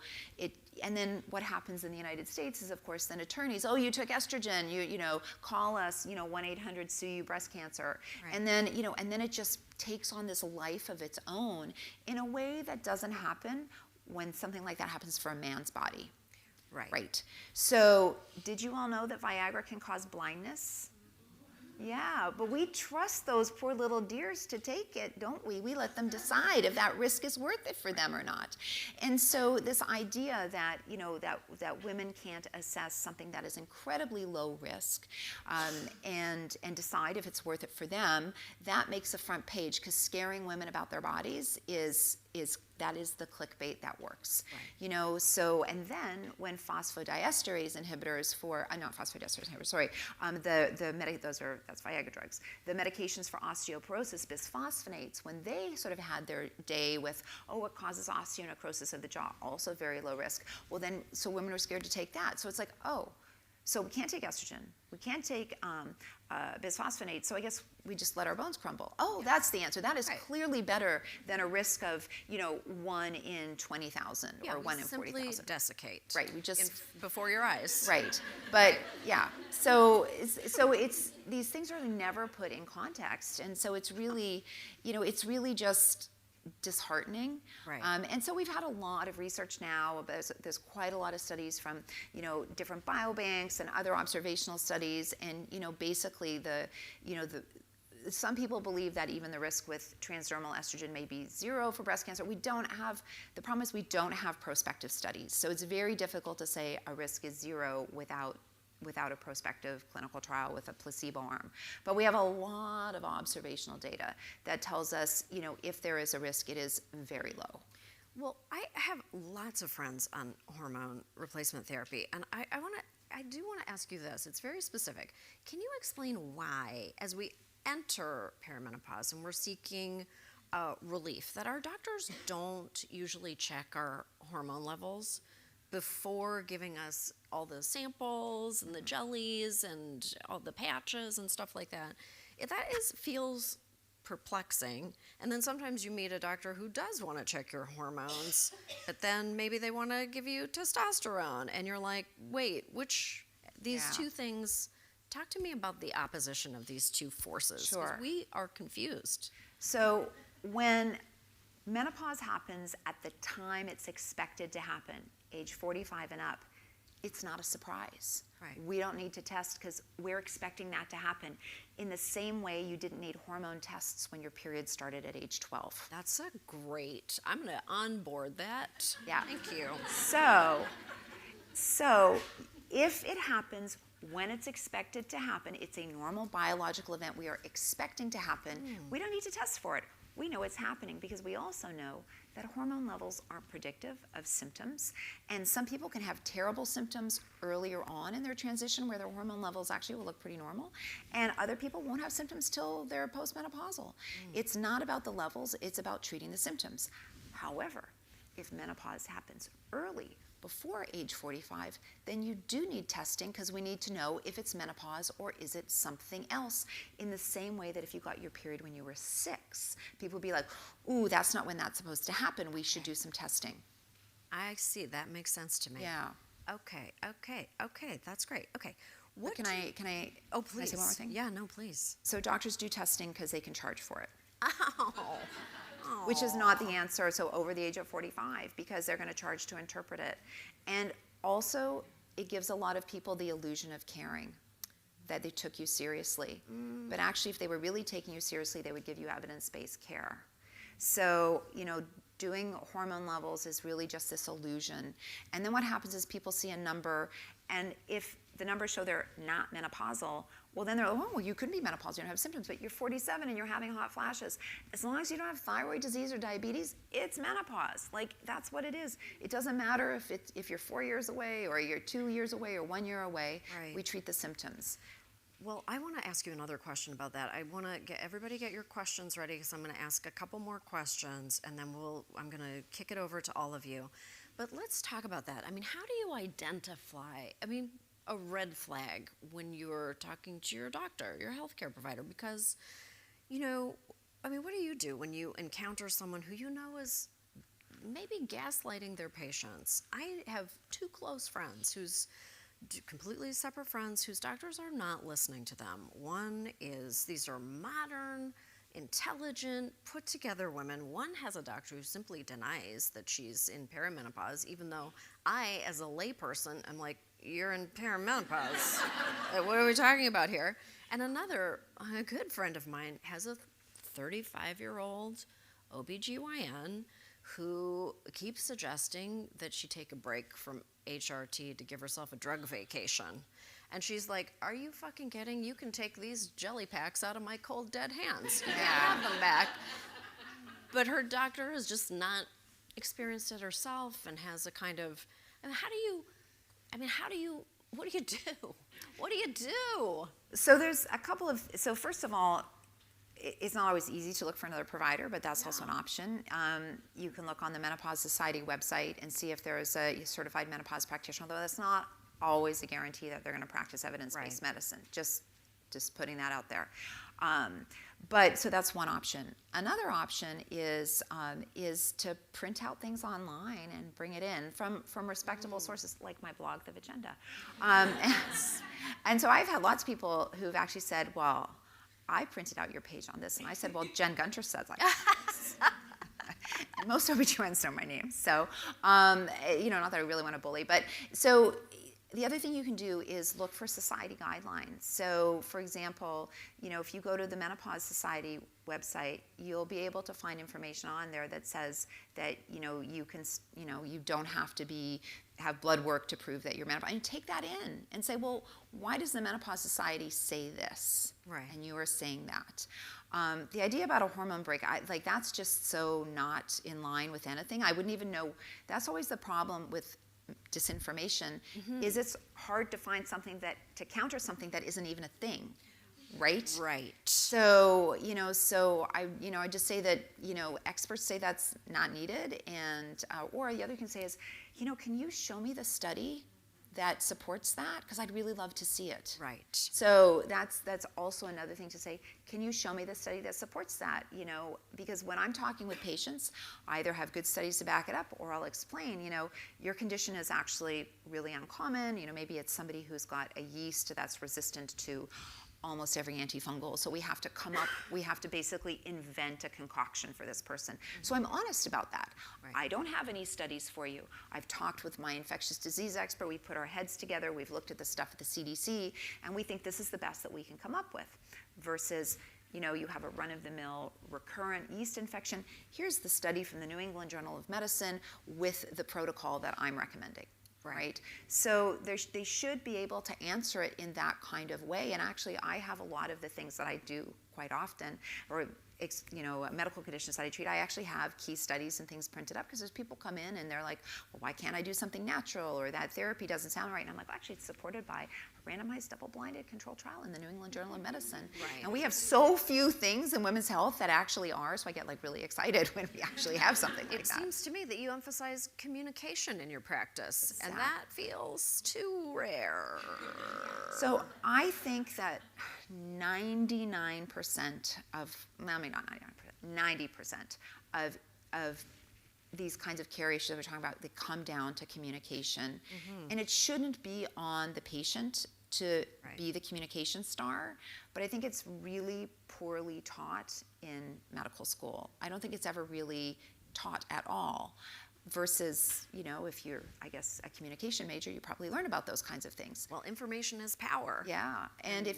and then what happens in the United States is, of course, then attorneys, oh, you took estrogen, you call us, 1-800-SUE-BREAST-CANCER, and then and then it just takes on this life of its own in a way that doesn't happen when something like that happens for a man's body. Right. So, did you all know that Viagra can cause blindness? Yeah, but we trust those poor little dears to take it, don't we? We let them decide if that risk is worth it for them or not. And so this idea that, that women can't assess something that is incredibly low risk and decide if it's worth it for them, that makes a front page, because scaring women about their bodies is the clickbait that works. Right. So, and then when phosphodiesterase inhibitors that's Viagra drugs. The medications for osteoporosis, bisphosphonates, when they sort of had their day with, it causes osteonecrosis of the jaw, also very low risk. Well then, so women were scared to take that. So it's like, so we can't take estrogen, we can't take bisphosphonates, so I guess we just let our bones crumble. That's the answer. That is clearly better than a risk of, 1 in 20,000 or 1 in 40,000. Simply desiccate. Right, we just... before your eyes. Right, but yeah, so it's these things are never put in context, and so it's really, it's really just disheartening. Right. And so we've had a lot of research now. There's quite a lot of studies from, different biobanks and other observational studies. And, basically some people believe that even the risk with transdermal estrogen may be 0 for breast cancer. The problem is we don't have prospective studies. So it's very difficult to say a risk is 0 without a prospective clinical trial with a placebo arm. But we have a lot of observational data that tells us, if there is a risk, it is very low. Well, I have lots of friends on hormone replacement therapy, and I do want to ask you this. It's very specific. Can you explain why, as we enter perimenopause and we're seeking relief, that our doctors don't usually check our hormone levels before giving us all the samples and the jellies and all the patches and stuff like that. Feels perplexing. And then sometimes you meet a doctor who does want to check your hormones, but then maybe they want to give you testosterone, and you're like, wait, these two things, talk to me about the opposition of these two forces. 'Cause we are confused. So when menopause happens at the time it's expected to happen, age 45 and up, it's not a surprise. Right. We don't need to test because we're expecting that to happen. In the same way you didn't need hormone tests when your period started at age 12. That's I'm going to onboard that. Yeah. Thank you. So if it happens when it's expected to happen, it's a normal biological event we are expecting to happen. We don't need to test for it. We know it's happening because we also know that hormone levels aren't predictive of symptoms. And some people can have terrible symptoms earlier on in their transition where their hormone levels actually will look pretty normal. And other people won't have symptoms till they're postmenopausal. It's not about the levels, it's about treating the symptoms. However, if menopause happens early, before age 45, then you do need testing because we need to know if it's menopause or is it something else. In the same way that if you got your period when you were 6, people would be like, ooh, that's not when that's supposed to happen. We should do some testing. I see. That makes sense to me. Yeah. Okay. That's great. Okay. But can I Oh, please. Can I say one more thing? Yeah, no, please. So doctors do testing because they can charge for it. Oh. Which is not the answer, so over the age of 45, because they're going to charge to interpret it. And also, it gives a lot of people the illusion of caring, that they took you seriously. But actually, if they were really taking you seriously, they would give you evidence-based care. So, doing hormone levels is really just this illusion. And then what happens is people see a number, and if the numbers show they're not menopausal, well, then they're like, oh, well, you couldn't be menopausal, you don't have symptoms, but you're 47 and you're having hot flashes. As long as you don't have thyroid disease or diabetes, it's menopause. Like, that's what it is. It doesn't matter if you're 4 years away or you're 2 years away or 1 year away. Right. We treat the symptoms. Well, I want to ask you another question about that. I want to get everybody get your questions ready because I'm going to ask a couple more questions, and then I'm going to kick it over to all of you. But let's talk about that. I mean, how do you identify, a red flag when you're talking to your doctor, your healthcare provider? Because, what do you do when you encounter someone who you know is maybe gaslighting their patients? I have 2 close friends completely separate friends whose doctors are not listening to them. One is, these are modern, intelligent, put together women. One has a doctor who simply denies that she's in perimenopause, even though I, as a layperson, am like, you're in perimenopause. What are we talking about here? And another, a good friend of mine, has a 35-year-old OBGYN who keeps suggesting that she take a break from HRT to give herself a drug vacation. And she's like, are you fucking kidding? You can take these jelly packs out of my cold, dead hands. You can have them back. But her doctor has just not experienced it herself and has a kind of, what do you do? What do you do? So there's a couple of, first of all, it's not always easy to look for another provider, but that's also an option. You can look on the Menopause Society website and see if there is a certified menopause practitioner, although that's not always a guarantee that they're going to practice evidence-based medicine. Just putting that out there. So that's one option. Another option is to print out things online and bring it in from respectable sources like my blog, The Vagenda. And so I've had lots of people who've actually said, well, I printed out your page on this, and I said, well, Jen Gunter says like this. And most OBGYNs know my name, so, not that I really want to bully, but so the other thing you can do is look for society guidelines. So, for example, if you go to the Menopause Society website, you'll be able to find information on there that says that, you can, you don't have to have blood work to prove that you're menopause. And take that in and say, well, why does the Menopause Society say this? Right. And you are saying that. The idea about a hormone break, that's just so not in line with anything. I wouldn't even know. That's always the problem with disinformation, is it's hard to find something to counter something that isn't even a thing, right? Right. So, I just say that, experts say that's not needed, and or the other thing to say is, can you show me the study that supports that? Because I'd really love to see it. Right. So that's also another thing to say, can you show me the study that supports that? Because when I'm talking with patients, I either have good studies to back it up, or I'll explain, your condition is actually really uncommon. Maybe it's somebody who's got a yeast that's resistant to almost every antifungal. So we have to basically invent a concoction for this person. So I'm honest about that. Right. I don't have any studies for you. I've talked with my infectious disease expert. We put our heads together. We've looked at the stuff at the CDC, and we think this is the best that we can come up with. Versus, you have a run-of-the-mill recurrent yeast infection. Here's the study from the New England Journal of Medicine with the protocol that I'm recommending. Right. So they should be able to answer it in that kind of way. And actually, I have a lot of the things that I do quite often, or medical conditions that I treat, I actually have key studies and things printed up, because there's people come in and they're like, well, why can't I do something natural, or that therapy doesn't sound right? And I'm like, well, actually, it's supported by a randomized double-blinded controlled trial in the New England Journal of Medicine. Right. And we have so few things in women's health that actually are, so I get really excited when we actually have something like that. It seems to me that you emphasize communication in your practice, Exactly. and that feels too rare. So I think that 99% of, well, maybe not 99%, 90% of these kinds of care issues that we're talking about, they come down to communication. And it shouldn't be on the patient to be the communication star, but I think it's really poorly taught in medical school. I don't think it's ever really taught at all. Versus, if you're, I guess, a communication major, you probably learn about those kinds of things. Well, information is power. Yeah, and I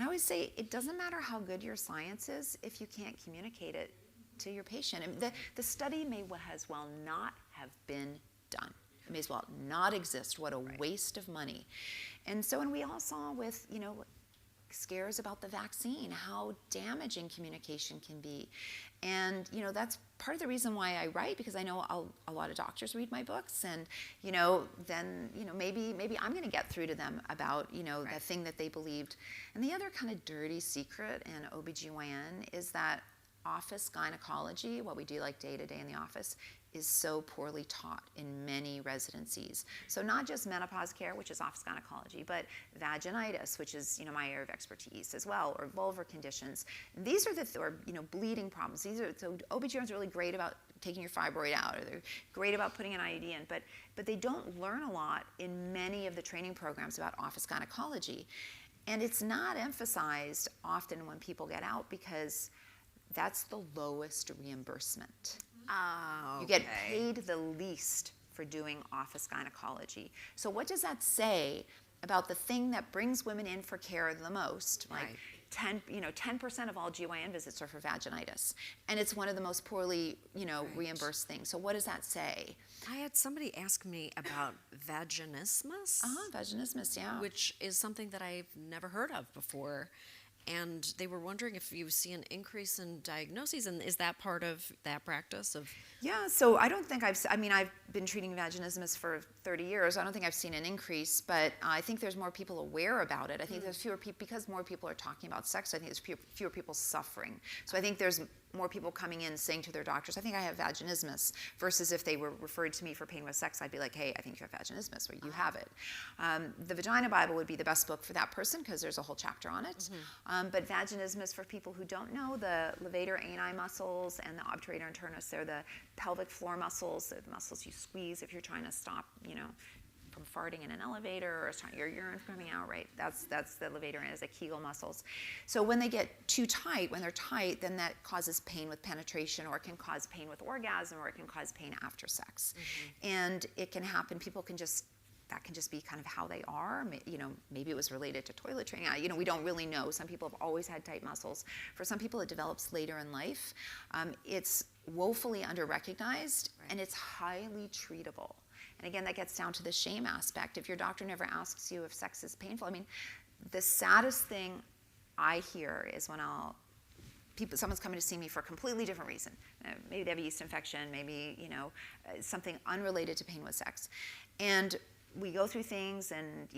always say, it doesn't matter how good your science is if you can't communicate it to your patient. And the study may as well not have been done. It may as well not exist. What a waste of money. And so, and we all saw with, scares about the vaccine, how damaging communication can be. And, that's part of the reason why I write, because I know a lot of doctors read my books, and, then, maybe I'm going to get through to them about, the thing that they believed. And the other kind of dirty secret in OBGYN is that office gynecology, what we do like day to day in the office, is so poorly taught in many residencies. So not just menopause care, which is office gynecology, but vaginitis, which is my area of expertise as well, or vulvar conditions. These are or bleeding problems. So OBGYNs are really great about taking your fibroid out, or they're great about putting an IUD in, but they don't learn a lot in many of the training programs about office gynecology. And it's not emphasized often when people get out, because that's the lowest reimbursement. Oh, You get paid the least for doing office gynecology. So what does that say about the thing that brings women in for care the most? Like 10% of all GYN visits are for vaginitis, and it's one of the most poorly, reimbursed things. So what does that say? I had somebody ask me about vaginismus. Vaginismus, yeah. Which is something that I've never heard of before. And they were wondering if you see an increase in diagnoses, and is that part of that practice of? Yeah, so I don't think I've been treating vaginismus for 30 years. I don't think I've seen an increase, but I think there's more people aware about it. I think there's fewer people, because more people are talking about sex, I think there's fewer people suffering. So I think there's more people coming in saying to their doctors, I think I have vaginismus, versus if they were referred to me for pain with sex, I'd be like, hey, I think you have vaginismus, or you have it. The Vagina Bible would be the best book for that person, because there's a whole chapter on it. But vaginismus, for people who don't know, the levator ani muscles and the obturator internus, they're the pelvic floor muscles, the muscles you squeeze if you're trying to stop, from farting in an elevator, or your urine coming out, right? That's the levator ani, the Kegel muscles. So when they get too tight, when they're tight, then that causes pain with penetration, or it can cause pain with orgasm, or it can cause pain after sex. And it can happen, that can just be kind of how they are. Maybe it was related to toilet training. We don't really know. Some people have always had tight muscles. For some people, it develops later in life. It's woefully under-recognized, and it's highly treatable. And again, that gets down to the shame aspect. If your doctor never asks you if sex is painful, the saddest thing I hear is when someone's coming to see me for a completely different reason. Maybe they have a yeast infection, maybe, something unrelated to pain with sex. And we go through things, and,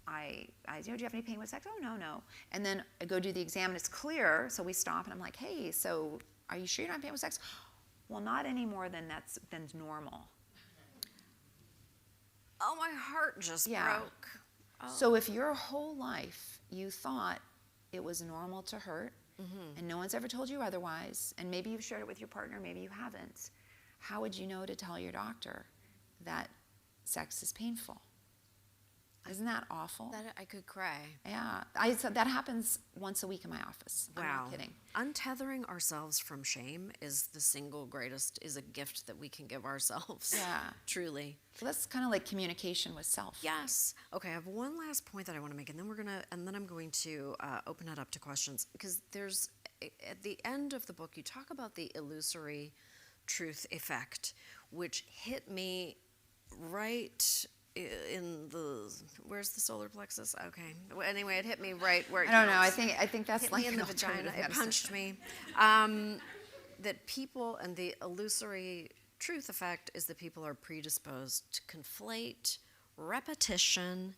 I do you have any pain with sex? Oh, no. And then I go do the exam, and it's clear, so we stop, and I'm like, hey, so are you sure you're not in pain with sex? Well, not any more than normal. Oh, my heart just Yeah. broke. Oh. So if your whole life you thought it was normal to hurt, and no one's ever told you otherwise, and maybe you've shared it with your partner, maybe you haven't, how would you know to tell your doctor that sex is painful? Isn't that awful? That I could cry. Yeah, so that happens once a week in my office. I'm not kidding. Untethering ourselves from shame is the single greatest, is a gift that we can give ourselves. Yeah. Truly. So that's kind of like communication with self. Yes. Okay, I have one last point that I want to make, and then I'm going to open it up to questions, because there's, at the end of the book, you talk about the illusory truth effect, which hit me right in the, where's the solar plexus? Okay. Well, anyway, it hit me right where it I don't know. counts. I think that's Hit like me in an the vagina. alternative It medicine. punched me. That people, and the illusory truth effect is that people are predisposed to conflate repetition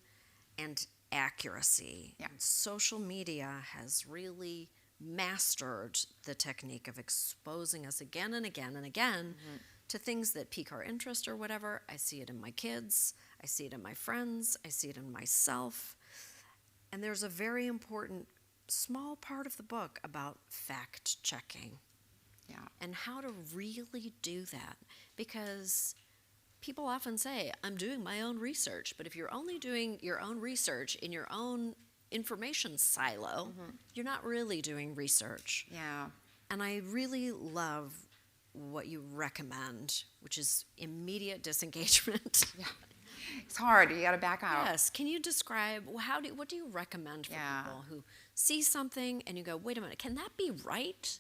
and accuracy. Yeah. And social media has really mastered the technique of exposing us again and again and again to things that pique our interest or whatever. I see it in my kids, I see it in my friends, I see it in myself. And there's a very important small part of the book about fact checking. Yeah. And how to really do that. Because people often say, I'm doing my own research. But if you're only doing your own research in your own information silo, you're not really doing research. Yeah. And I really love what you recommend, which is immediate disengagement. Yeah. It's hard. You got to back out. Yes. Can you describe, what do you recommend for people who see something and you go, wait a minute, can that be right?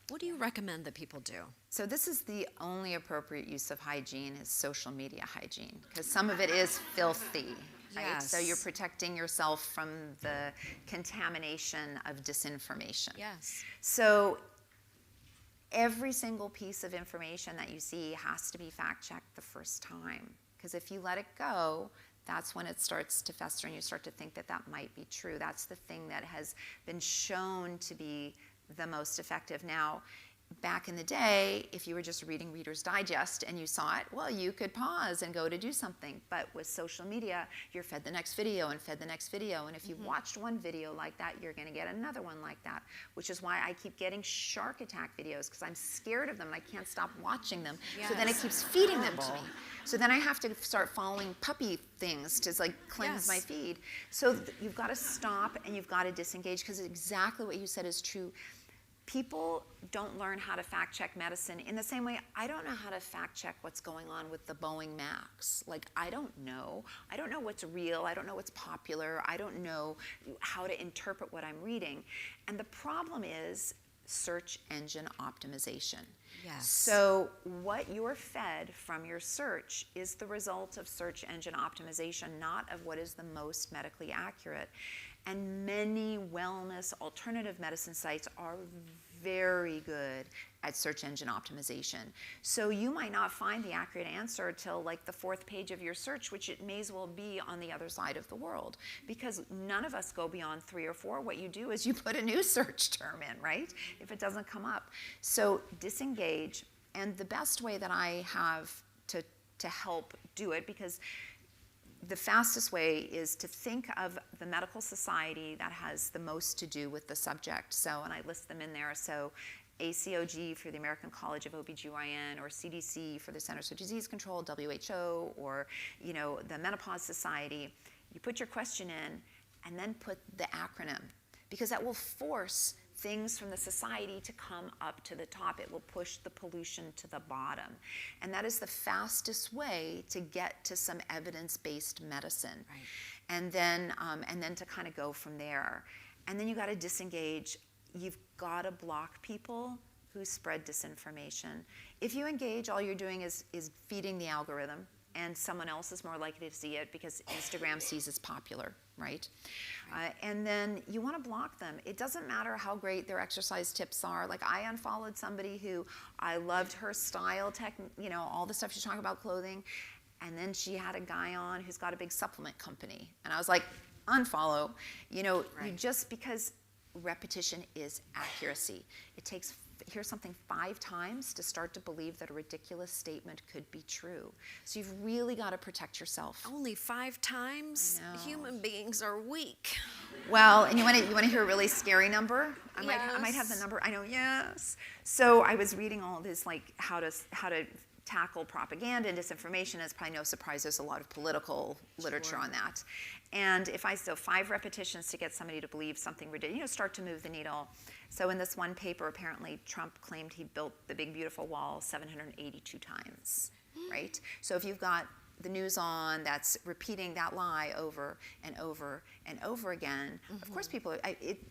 What do you recommend that people do? So this is the only appropriate use of hygiene is social media hygiene, because some of it is filthy. Right? Yes. So you're protecting yourself from the contamination of disinformation. Yes. So every single piece of information that you see has to be fact-checked the first time, because if you let it go, that's when it starts to fester and you start to think that that might be true. That's the thing that has been shown to be the most effective. Now, back in the day, if you were just reading Reader's Digest and you saw it, well, you could pause and go to do something. But with social media, you're fed the next video and fed the next video. And if you've watched one video like that, you're going to get another one like that, which is why I keep getting shark attack videos, because I'm scared of them and I can't stop watching them. So then it keeps feeding them to me. So then I have to start following puppy things to like cleanse my feed. So you've got to stop and you've got to disengage, because exactly what you said is true. People don't learn how to fact check medicine in the same way I don't know how to fact check what's going on with the Boeing Max. Like, I don't know. I don't know what's real. I don't know what's popular. I don't know how to interpret what I'm reading. And the problem is search engine optimization. Yes. So what you're fed from your search is the result of search engine optimization, not of what is the most medically accurate. And many wellness alternative medicine sites are very good at search engine optimization. So you might not find the accurate answer till like the 4th page of your search, which it may as well be on the other side of the world, because none of us go beyond 3 or 4. What you do is you put a new search term in, right? If it doesn't come up. So disengage. And the best way that I have to help do it, because the fastest way is to think of the medical society that has the most to do with the subject. So, and I list them in there. So ACOG for the American College of OBGYN, or CDC for the Centers for Disease Control, WHO, or the Menopause Society. You put your question in and then put the acronym, because that will force things from the society to come up to the top. It will push the pollution to the bottom. And that is the fastest way to get to some evidence-based medicine. Right. And then to kind of go from there. And then you got to disengage. You've got to block people who spread disinformation. If you engage, all you're doing is feeding the algorithm, and someone else is more likely to see it because Instagram sees it's popular, right? And then you want to block them. It doesn't matter how great their exercise tips are. Like, I unfollowed somebody who I loved her style, all the stuff she's talking about clothing, and then she had a guy on who's got a big supplement company, and I was like, unfollow. You just because repetition is accuracy. It takes hear something 5 times to start to believe that a ridiculous statement could be true. So you've really got to protect yourself. Only 5 times? I know. Human beings are weak. Well, and you want to hear a really scary number? I might have the Yes. number. I know. Yes. So I was reading all this, like how to tackle propaganda and disinformation. It's probably no surprise there's a lot of political literature on that. And if I still 5 repetitions to get somebody to believe something ridiculous, start to move the needle. So in this one paper, apparently Trump claimed he built the big beautiful wall 782 times, right? So if you've got the news on that's repeating that lie over and over and over again, of course people,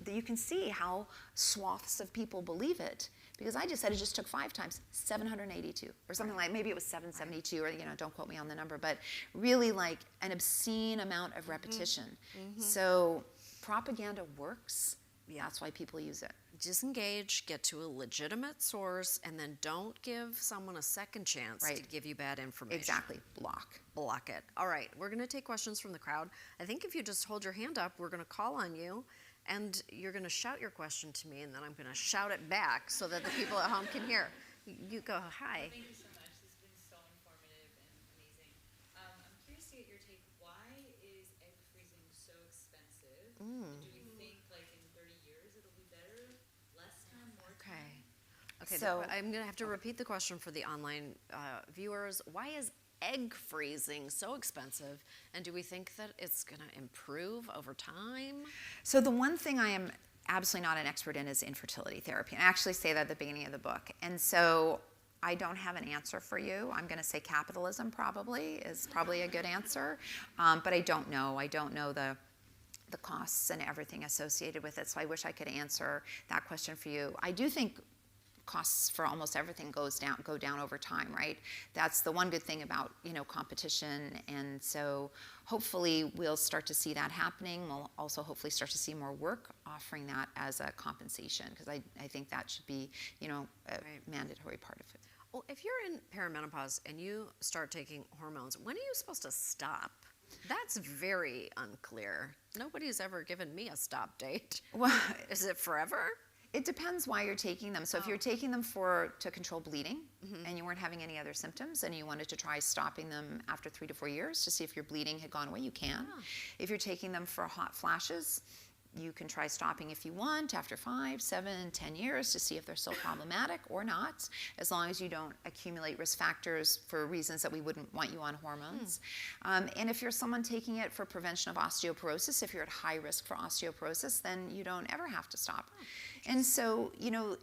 you can see how swaths of people believe it. Because I just said it just took 5 times, 782, or something like, maybe it was 772, or don't quote me on the number, but really like an obscene amount of repetition. So propaganda works. That's why people use it. Disengage, get to a legitimate source, and then don't give someone a second chance to give you bad information. Exactly. Block it. All right, we're going to take questions from the crowd. I think if you just hold your hand up, we're going to call on you, and you're going to shout your question to me, and then I'm going to shout it back so that the people at home can hear. You go, hi. Thank you so much. This has been so informative and amazing. I'm curious to get your take. Why is egg freezing so expensive? Do we think like in 30 years it'll be better? Less time? More time? Okay, So- I'm going to have to repeat the question for the online viewers. Why is egg freezing so expensive, and do we think that it's going to improve over time? So the one thing I am absolutely not an expert in is infertility therapy. And I actually say that at the beginning of the book. And so I don't have an answer for you. I'm going to say capitalism probably is a good answer, but I don't know. I don't know the costs and everything associated with it, so I wish I could answer that question for you. I do think costs for almost everything go down over time, right? That's the one good thing about competition, and so hopefully we'll start to see that happening. We'll also hopefully start to see more work offering that as a compensation, because I think that should be a mandatory part of it. Well, if you're in perimenopause and you start taking hormones, when are you supposed to stop? That's very unclear. Nobody's ever given me a stop date. Well, Is it forever? it depends why you're taking them. So if you're taking them to control bleeding and you weren't having any other symptoms and you wanted to try stopping them after 3 to 4 years to see if your bleeding had gone away, you can. If you're taking them for hot flashes, you can try stopping if you want after 5, 7, 10 years to see if they're still problematic or not, as long as you don't accumulate risk factors for reasons that we wouldn't want you on hormones. And if you're someone taking it for prevention of osteoporosis, if you're at high risk for osteoporosis, then you don't ever have to stop. And so,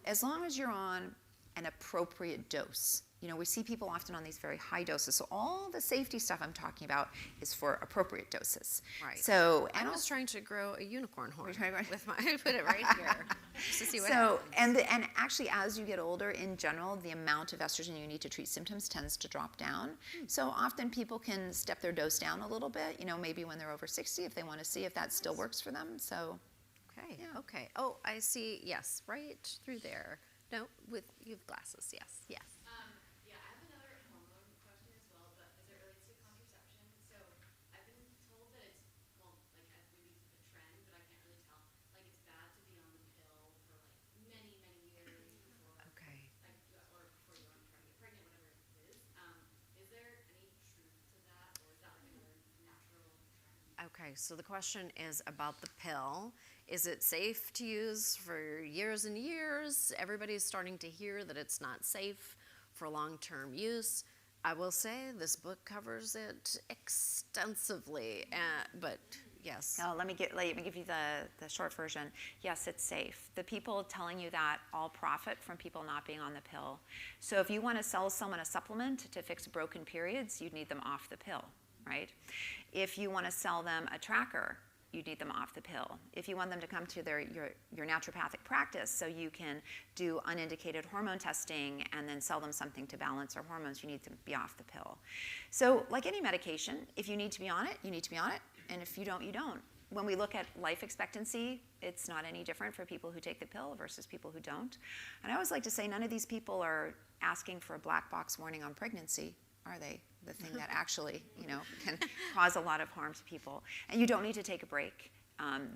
as long as you're on an appropriate dose, we see people often on these very high doses. So all the safety stuff I'm talking about is for appropriate doses. Right. So, I and was trying to grow a unicorn horn trying to- with I put it right here just to see what happens. and actually, as you get older, in general, the amount of estrogen you need to treat symptoms tends to drop down. So often people can step their dose down a little bit, maybe when they're over 60, if they want to see if that still works for them. So, Okay. Yeah. Okay. Oh, I see. Yes, right through there. No, you have glasses. Yes. Yes. Yeah, I have another hormone question as well, but as it relates to contraception. So I've been told that it's, well, like maybe a trend, but I can't really tell. Like it's bad to be on the pill for like many, many years before, Okay. like, or before you want to try to get pregnant, whatever it is. Is there any truth to that, or is that like another natural trend? Okay. So the question is about the pill. Is it safe to use for years and years? Everybody's starting to hear that it's not safe for long-term use. I will say this book covers it extensively, but yes. Now, let me give you the short version. Yes, it's safe. The people telling you that all profit from people not being on the pill. So if you want to sell someone a supplement to fix broken periods, you'd need them off the pill, right? If you want to sell them a tracker, you need them off the pill. If you want them to come to your naturopathic practice so you can do unindicated hormone testing and then sell them something to balance their hormones, you need to be off the pill. So like any medication, if you need to be on it, you need to be on it. And if you don't, you don't. When we look at life expectancy, it's not any different for people who take the pill versus people who don't. And I always like to say none of these people are asking for a black box warning on pregnancy, are they? The thing that actually, can cause a lot of harm to people. And you don't need to take a break.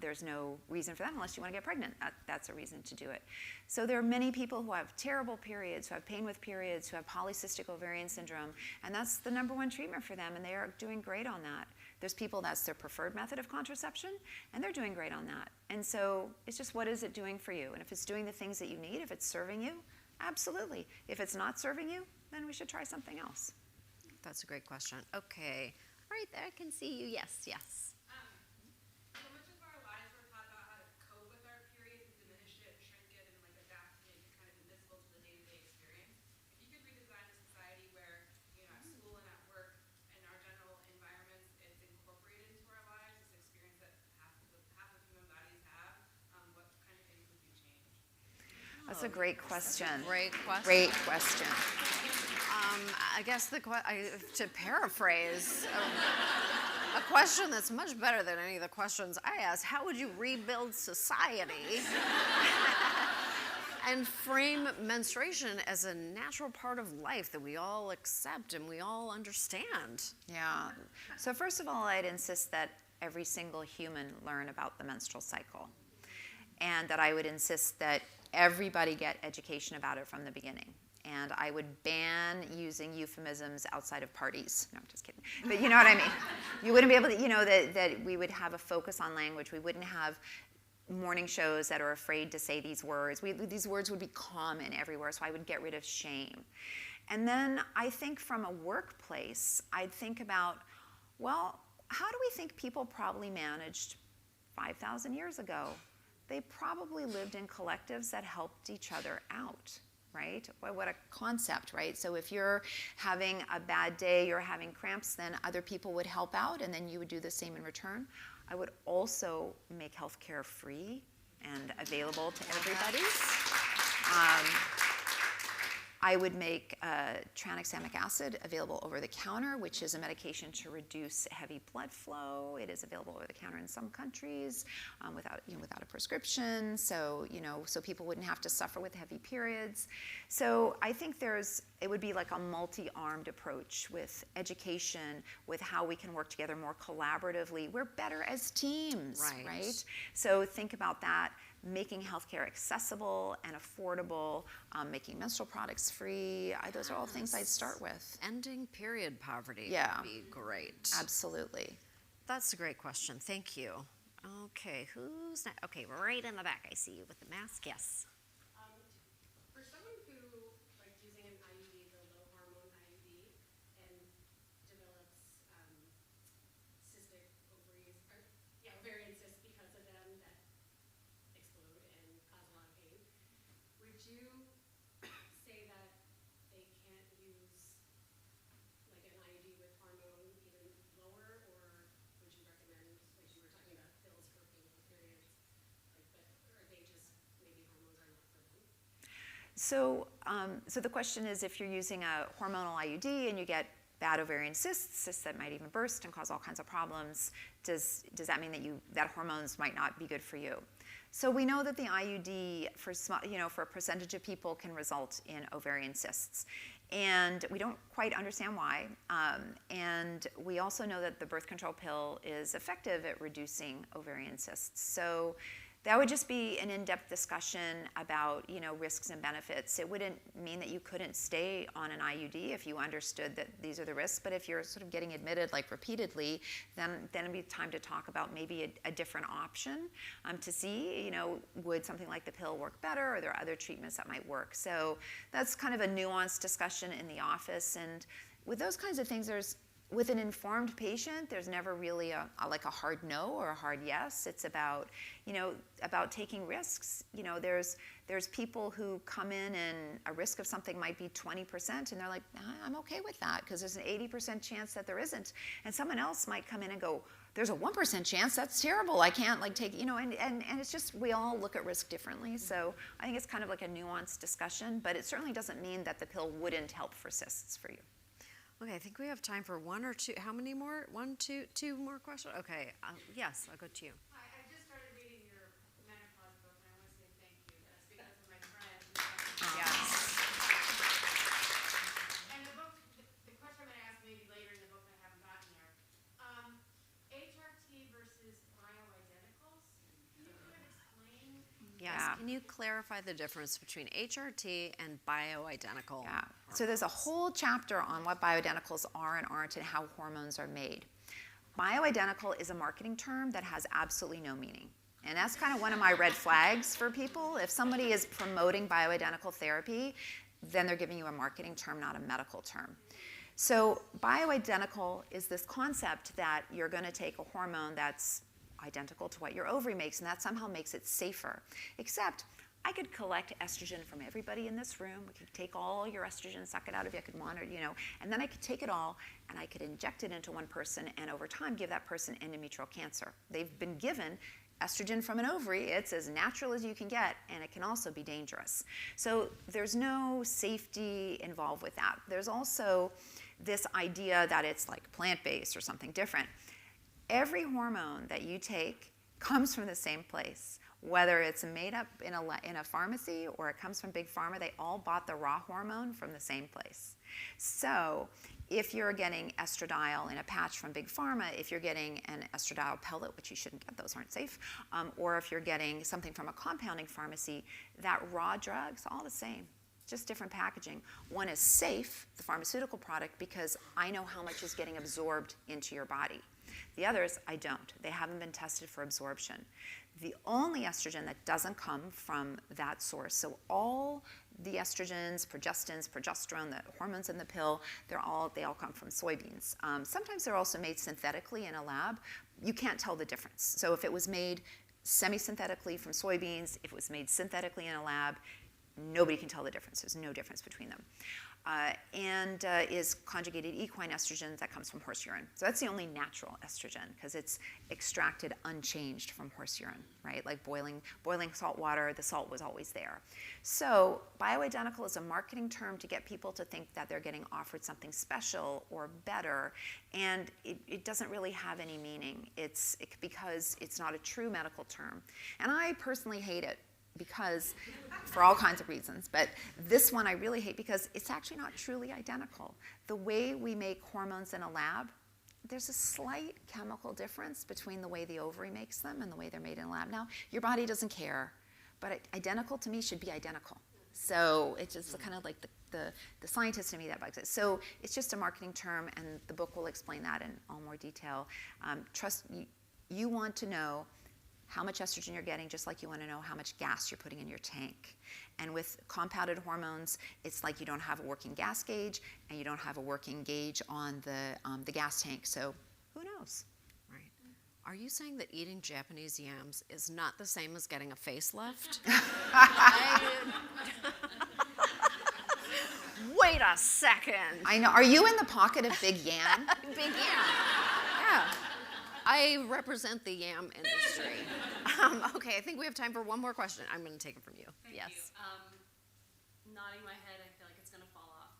there's no reason for that unless you want to get pregnant. That's a reason to do it. So there are many people who have terrible periods, who have pain with periods, who have polycystic ovarian syndrome, and that's the number one treatment for them, and they are doing great on that. There's people that's their preferred method of contraception, and they're doing great on that. And so it's just, what is it doing for you? And if it's doing the things that you need, if it's serving you, absolutely. If it's not serving you, then we should try something else. That's a great question. Okay. Right there, I can see you. Yes, yes. So much of our lives we're taught about how to cope with our period, to diminish it, shrink it, and like adapt to make it kind of invisible to the day-to-day experience. If you could redesign a society where, you know, at school and at work and our general environments, it's incorporated into our lives, this experience that half of human bodies have, what kind of things would you change? That's a great question. Great question. Great question. I guess to paraphrase a question that's much better than any of the questions I asked, how would you rebuild society and frame menstruation as a natural part of life that we all accept and we all understand? Yeah. So first of all, I'd insist that every single human learn about the menstrual cycle, and that I would insist that everybody get education about it from the beginning. And I would ban using euphemisms outside of parties. No, I'm just kidding. But you know what I mean. You wouldn't be able to, you know, that we would have a focus on language. We wouldn't have morning shows that are afraid to say these words. These words would be common everywhere, so I would get rid of shame. And then I think from a workplace, I'd think about, well, how do we think people probably managed 5,000 years ago? They probably lived in collectives that helped each other out. Right? What a concept, right? So if you're having a bad day, you're having cramps, then other people would help out, and then you would do the same in return. I would also make healthcare free and available to everybody. I would make tranexamic acid available over the counter, which is a medication to reduce heavy blood flow. It is available over the counter in some countries without a prescription, so people wouldn't have to suffer with heavy periods. So I think it would be like a multi-armed approach with education, with how we can work together more collaboratively. We're better as teams, right? So think about that. Making healthcare accessible and affordable, making menstrual products free. Those are all things I'd start with. Ending period poverty would be great. Absolutely. That's a great question. Thank you. Okay, who's next? Okay, right in the back. I see you with the mask. Yes. For someone who like using an IUD, the low hormone IUD, and develops cystic ovaries, ovarian cysts because of them that explode and cause a lot of pain, would you say that they can't use like an IUD with hormone even lower, or would you recommend, like you were talking about pills for painful periods, or they just maybe hormones are not for them? So the question is, if you're using a hormonal IUD and you get bad ovarian cysts that might even burst and cause all kinds of problems, does that mean that hormones might not be good for you? So we know that the IUD for a percentage of people can result in ovarian cysts, and we don't quite understand why. And we also know that the birth control pill is effective at reducing ovarian cysts. So that would just be an in-depth discussion about risks and benefits. It wouldn't mean that you couldn't stay on an IUD if you understood that these are the risks. But if you're sort of getting admitted like repeatedly, then it'd be time to talk about maybe a different option to see, would something like the pill work better? Or are there other treatments that might work? So that's kind of a nuanced discussion in the office. And with those kinds of things, with an informed patient, there's never really a hard no or a hard yes. It's about taking risks. There's people who come in and a risk of something might be 20%, and they're like, I'm okay with that because there's an 80% chance that there isn't. And someone else might come in and go, there's a 1% chance, that's terrible. I can't take, and it's just, we all look at risk differently. So I think it's kind of like a nuanced discussion, but it certainly doesn't mean that the pill wouldn't help for cysts for you. Okay, I think we have time for one or two. How many more? One, two more questions? Okay, yes, I'll go to you. Hi, I just started reading your menopause book, and I want to say thank you. That's because of my friend. Yes. And the book, the question I'm going to ask maybe later in the book I haven't gotten there. HRT versus bioidenticals. Can you clarify the difference between HRT and bioidentical? Yeah. So there's a whole chapter on what bioidenticals are and aren't and how hormones are made. Bioidentical is a marketing term that has absolutely no meaning. And that's kind of one of my red flags for people. If somebody is promoting bioidentical therapy, then they're giving you a marketing term, not a medical term. So bioidentical is this concept that you're going to take a hormone that's identical to what your ovary makes, and that somehow makes it safer. Except I could collect estrogen from everybody in this room. We could take all your estrogen, suck it out of you. I could monitor, and then I could take it all and I could inject it into one person and over time give that person endometrial cancer. They've been given estrogen from an ovary. It's as natural as you can get, and it can also be dangerous. So there's no safety involved with that. There's also this idea that it's like plant-based or something different. Every hormone that you take comes from the same place. Whether it's made up in a pharmacy or it comes from Big Pharma, they all bought the raw hormone from the same place. So if you're getting estradiol in a patch from Big Pharma, if you're getting an estradiol pellet, which you shouldn't get, those aren't safe, or if you're getting something from a compounding pharmacy, that raw drug's all the same, just different packaging. One is safe, the pharmaceutical product, because I know how much is getting absorbed into your body. The others, I don't. They haven't been tested for absorption. The only estrogen that doesn't come from that source, so all the estrogens, progestins, progesterone, the hormones in the pill, they all come from soybeans. Sometimes they're also made synthetically in a lab. You can't tell the difference. So if it was made semi-synthetically from soybeans, if it was made synthetically in a lab, nobody can tell the difference. There's no difference between them. And is conjugated equine estrogen that comes from horse urine. So that's the only natural estrogen because it's extracted unchanged from horse urine, right? Like boiling salt water, the salt was always there. So bioidentical is a marketing term to get people to think that they're getting offered something special or better, and it doesn't really have any meaning. Because it's not a true medical term. And I personally hate it, because for all kinds of reasons, but this one I really hate because it's actually not truly identical. The way we make hormones in a lab, there's a slight chemical difference between the way the ovary makes them and the way they're made in a lab. Now, your body doesn't care, but identical to me should be identical. So it's just kind of like the scientist in me that bugs it. So it's just a marketing term, and the book will explain that in all more detail. You want to know how much estrogen you're getting, just like you want to know how much gas you're putting in your tank. And with compounded hormones, it's like you don't have a working gas gauge and you don't have a working gauge on the gas tank. So who knows? Right. Are you saying that eating Japanese yams is not the same as getting a facelift? Wait a second. I know. Are you in the pocket of Big Yam? Big yam. Yeah. I represent the yam industry. Okay, I think we have time for one more question. I'm going to take it from you. Thank Yes. you. Nodding my head, I feel like it's going to fall off.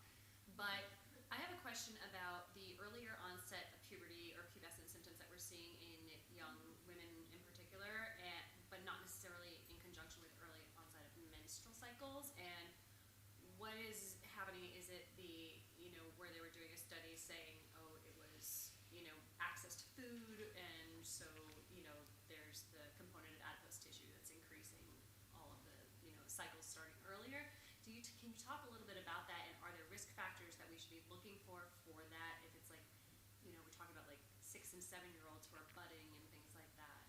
But I have a question about the earlier onset of puberty or pubescent symptoms that we're seeing in young women in particular, but not necessarily in conjunction with early onset of menstrual cycles. And what is happening? Is it where they were doing a study saying, oh, it was, access to food, and so, there's the component of adipose tissue that's increasing all of the, cycles starting earlier. Can you talk a little bit about that, and are there risk factors that we should be looking for that, if it's like, we're talking about like 6 and 7-year-olds who are budding and things like that?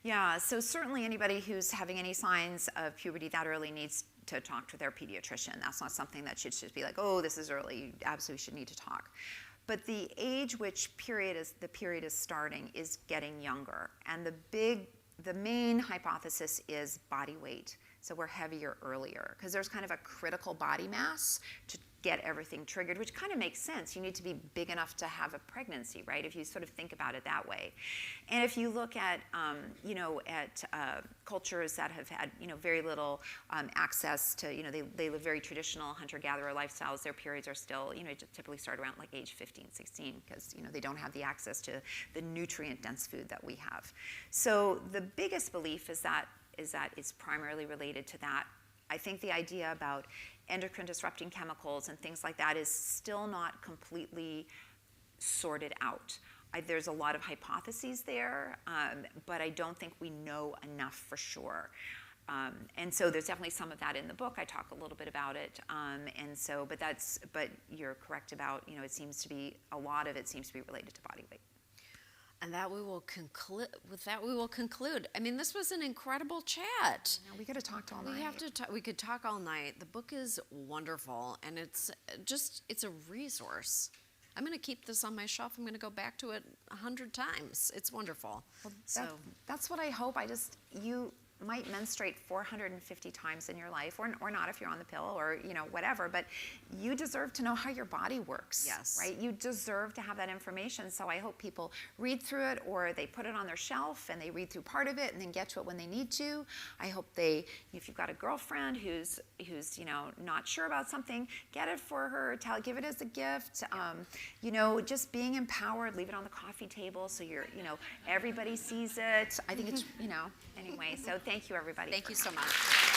Yeah, so certainly anybody who's having any signs of puberty that early needs to talk to their pediatrician. That's not something that should just be like, oh, this is early, you absolutely should need to talk. But the age which the period is starting is getting younger. And the main hypothesis is body weight. So we're heavier earlier because there's kind of a critical body mass to get everything triggered, which kind of makes sense. You need to be big enough to have a pregnancy, right? If you sort of think about it that way. And if you look at, cultures that have had, very little access to, they live very traditional hunter-gatherer lifestyles, their periods are still, typically start around like age 15, 16, because, they don't have the access to the nutrient-dense food that we have. So the biggest belief is that it's primarily related to that. I think the idea about endocrine disrupting chemicals and things like that is still not completely sorted out. There's a lot of hypotheses there, but I don't think we know enough for sure. And so there's definitely some of that in the book. I talk a little bit about it. But you're correct about, it seems to be, a lot of it seems to be related to body weight. And that we will conclude. With that, we will conclude. I mean, this was an incredible chat. We could have talked all night. We could talk all night. The book is wonderful, and it's a resource. I'm going to keep this on my shelf. I'm going to go back to it 100 times. It's wonderful. Well, that's what I hope. You might menstruate 450 times in your life, or not if you're on the pill, or whatever, but you deserve to know how your body works. Yes. Right? You deserve to have that information. So I hope people read through it, or they put it on their shelf and they read through part of it and then get to it when they need to. I hope if you've got a girlfriend who's not sure about something, get it for her, give it as a gift. Just being empowered, leave it on the coffee table so everybody sees it. I think it's, anyway, so thank you, everybody. Thank you so much.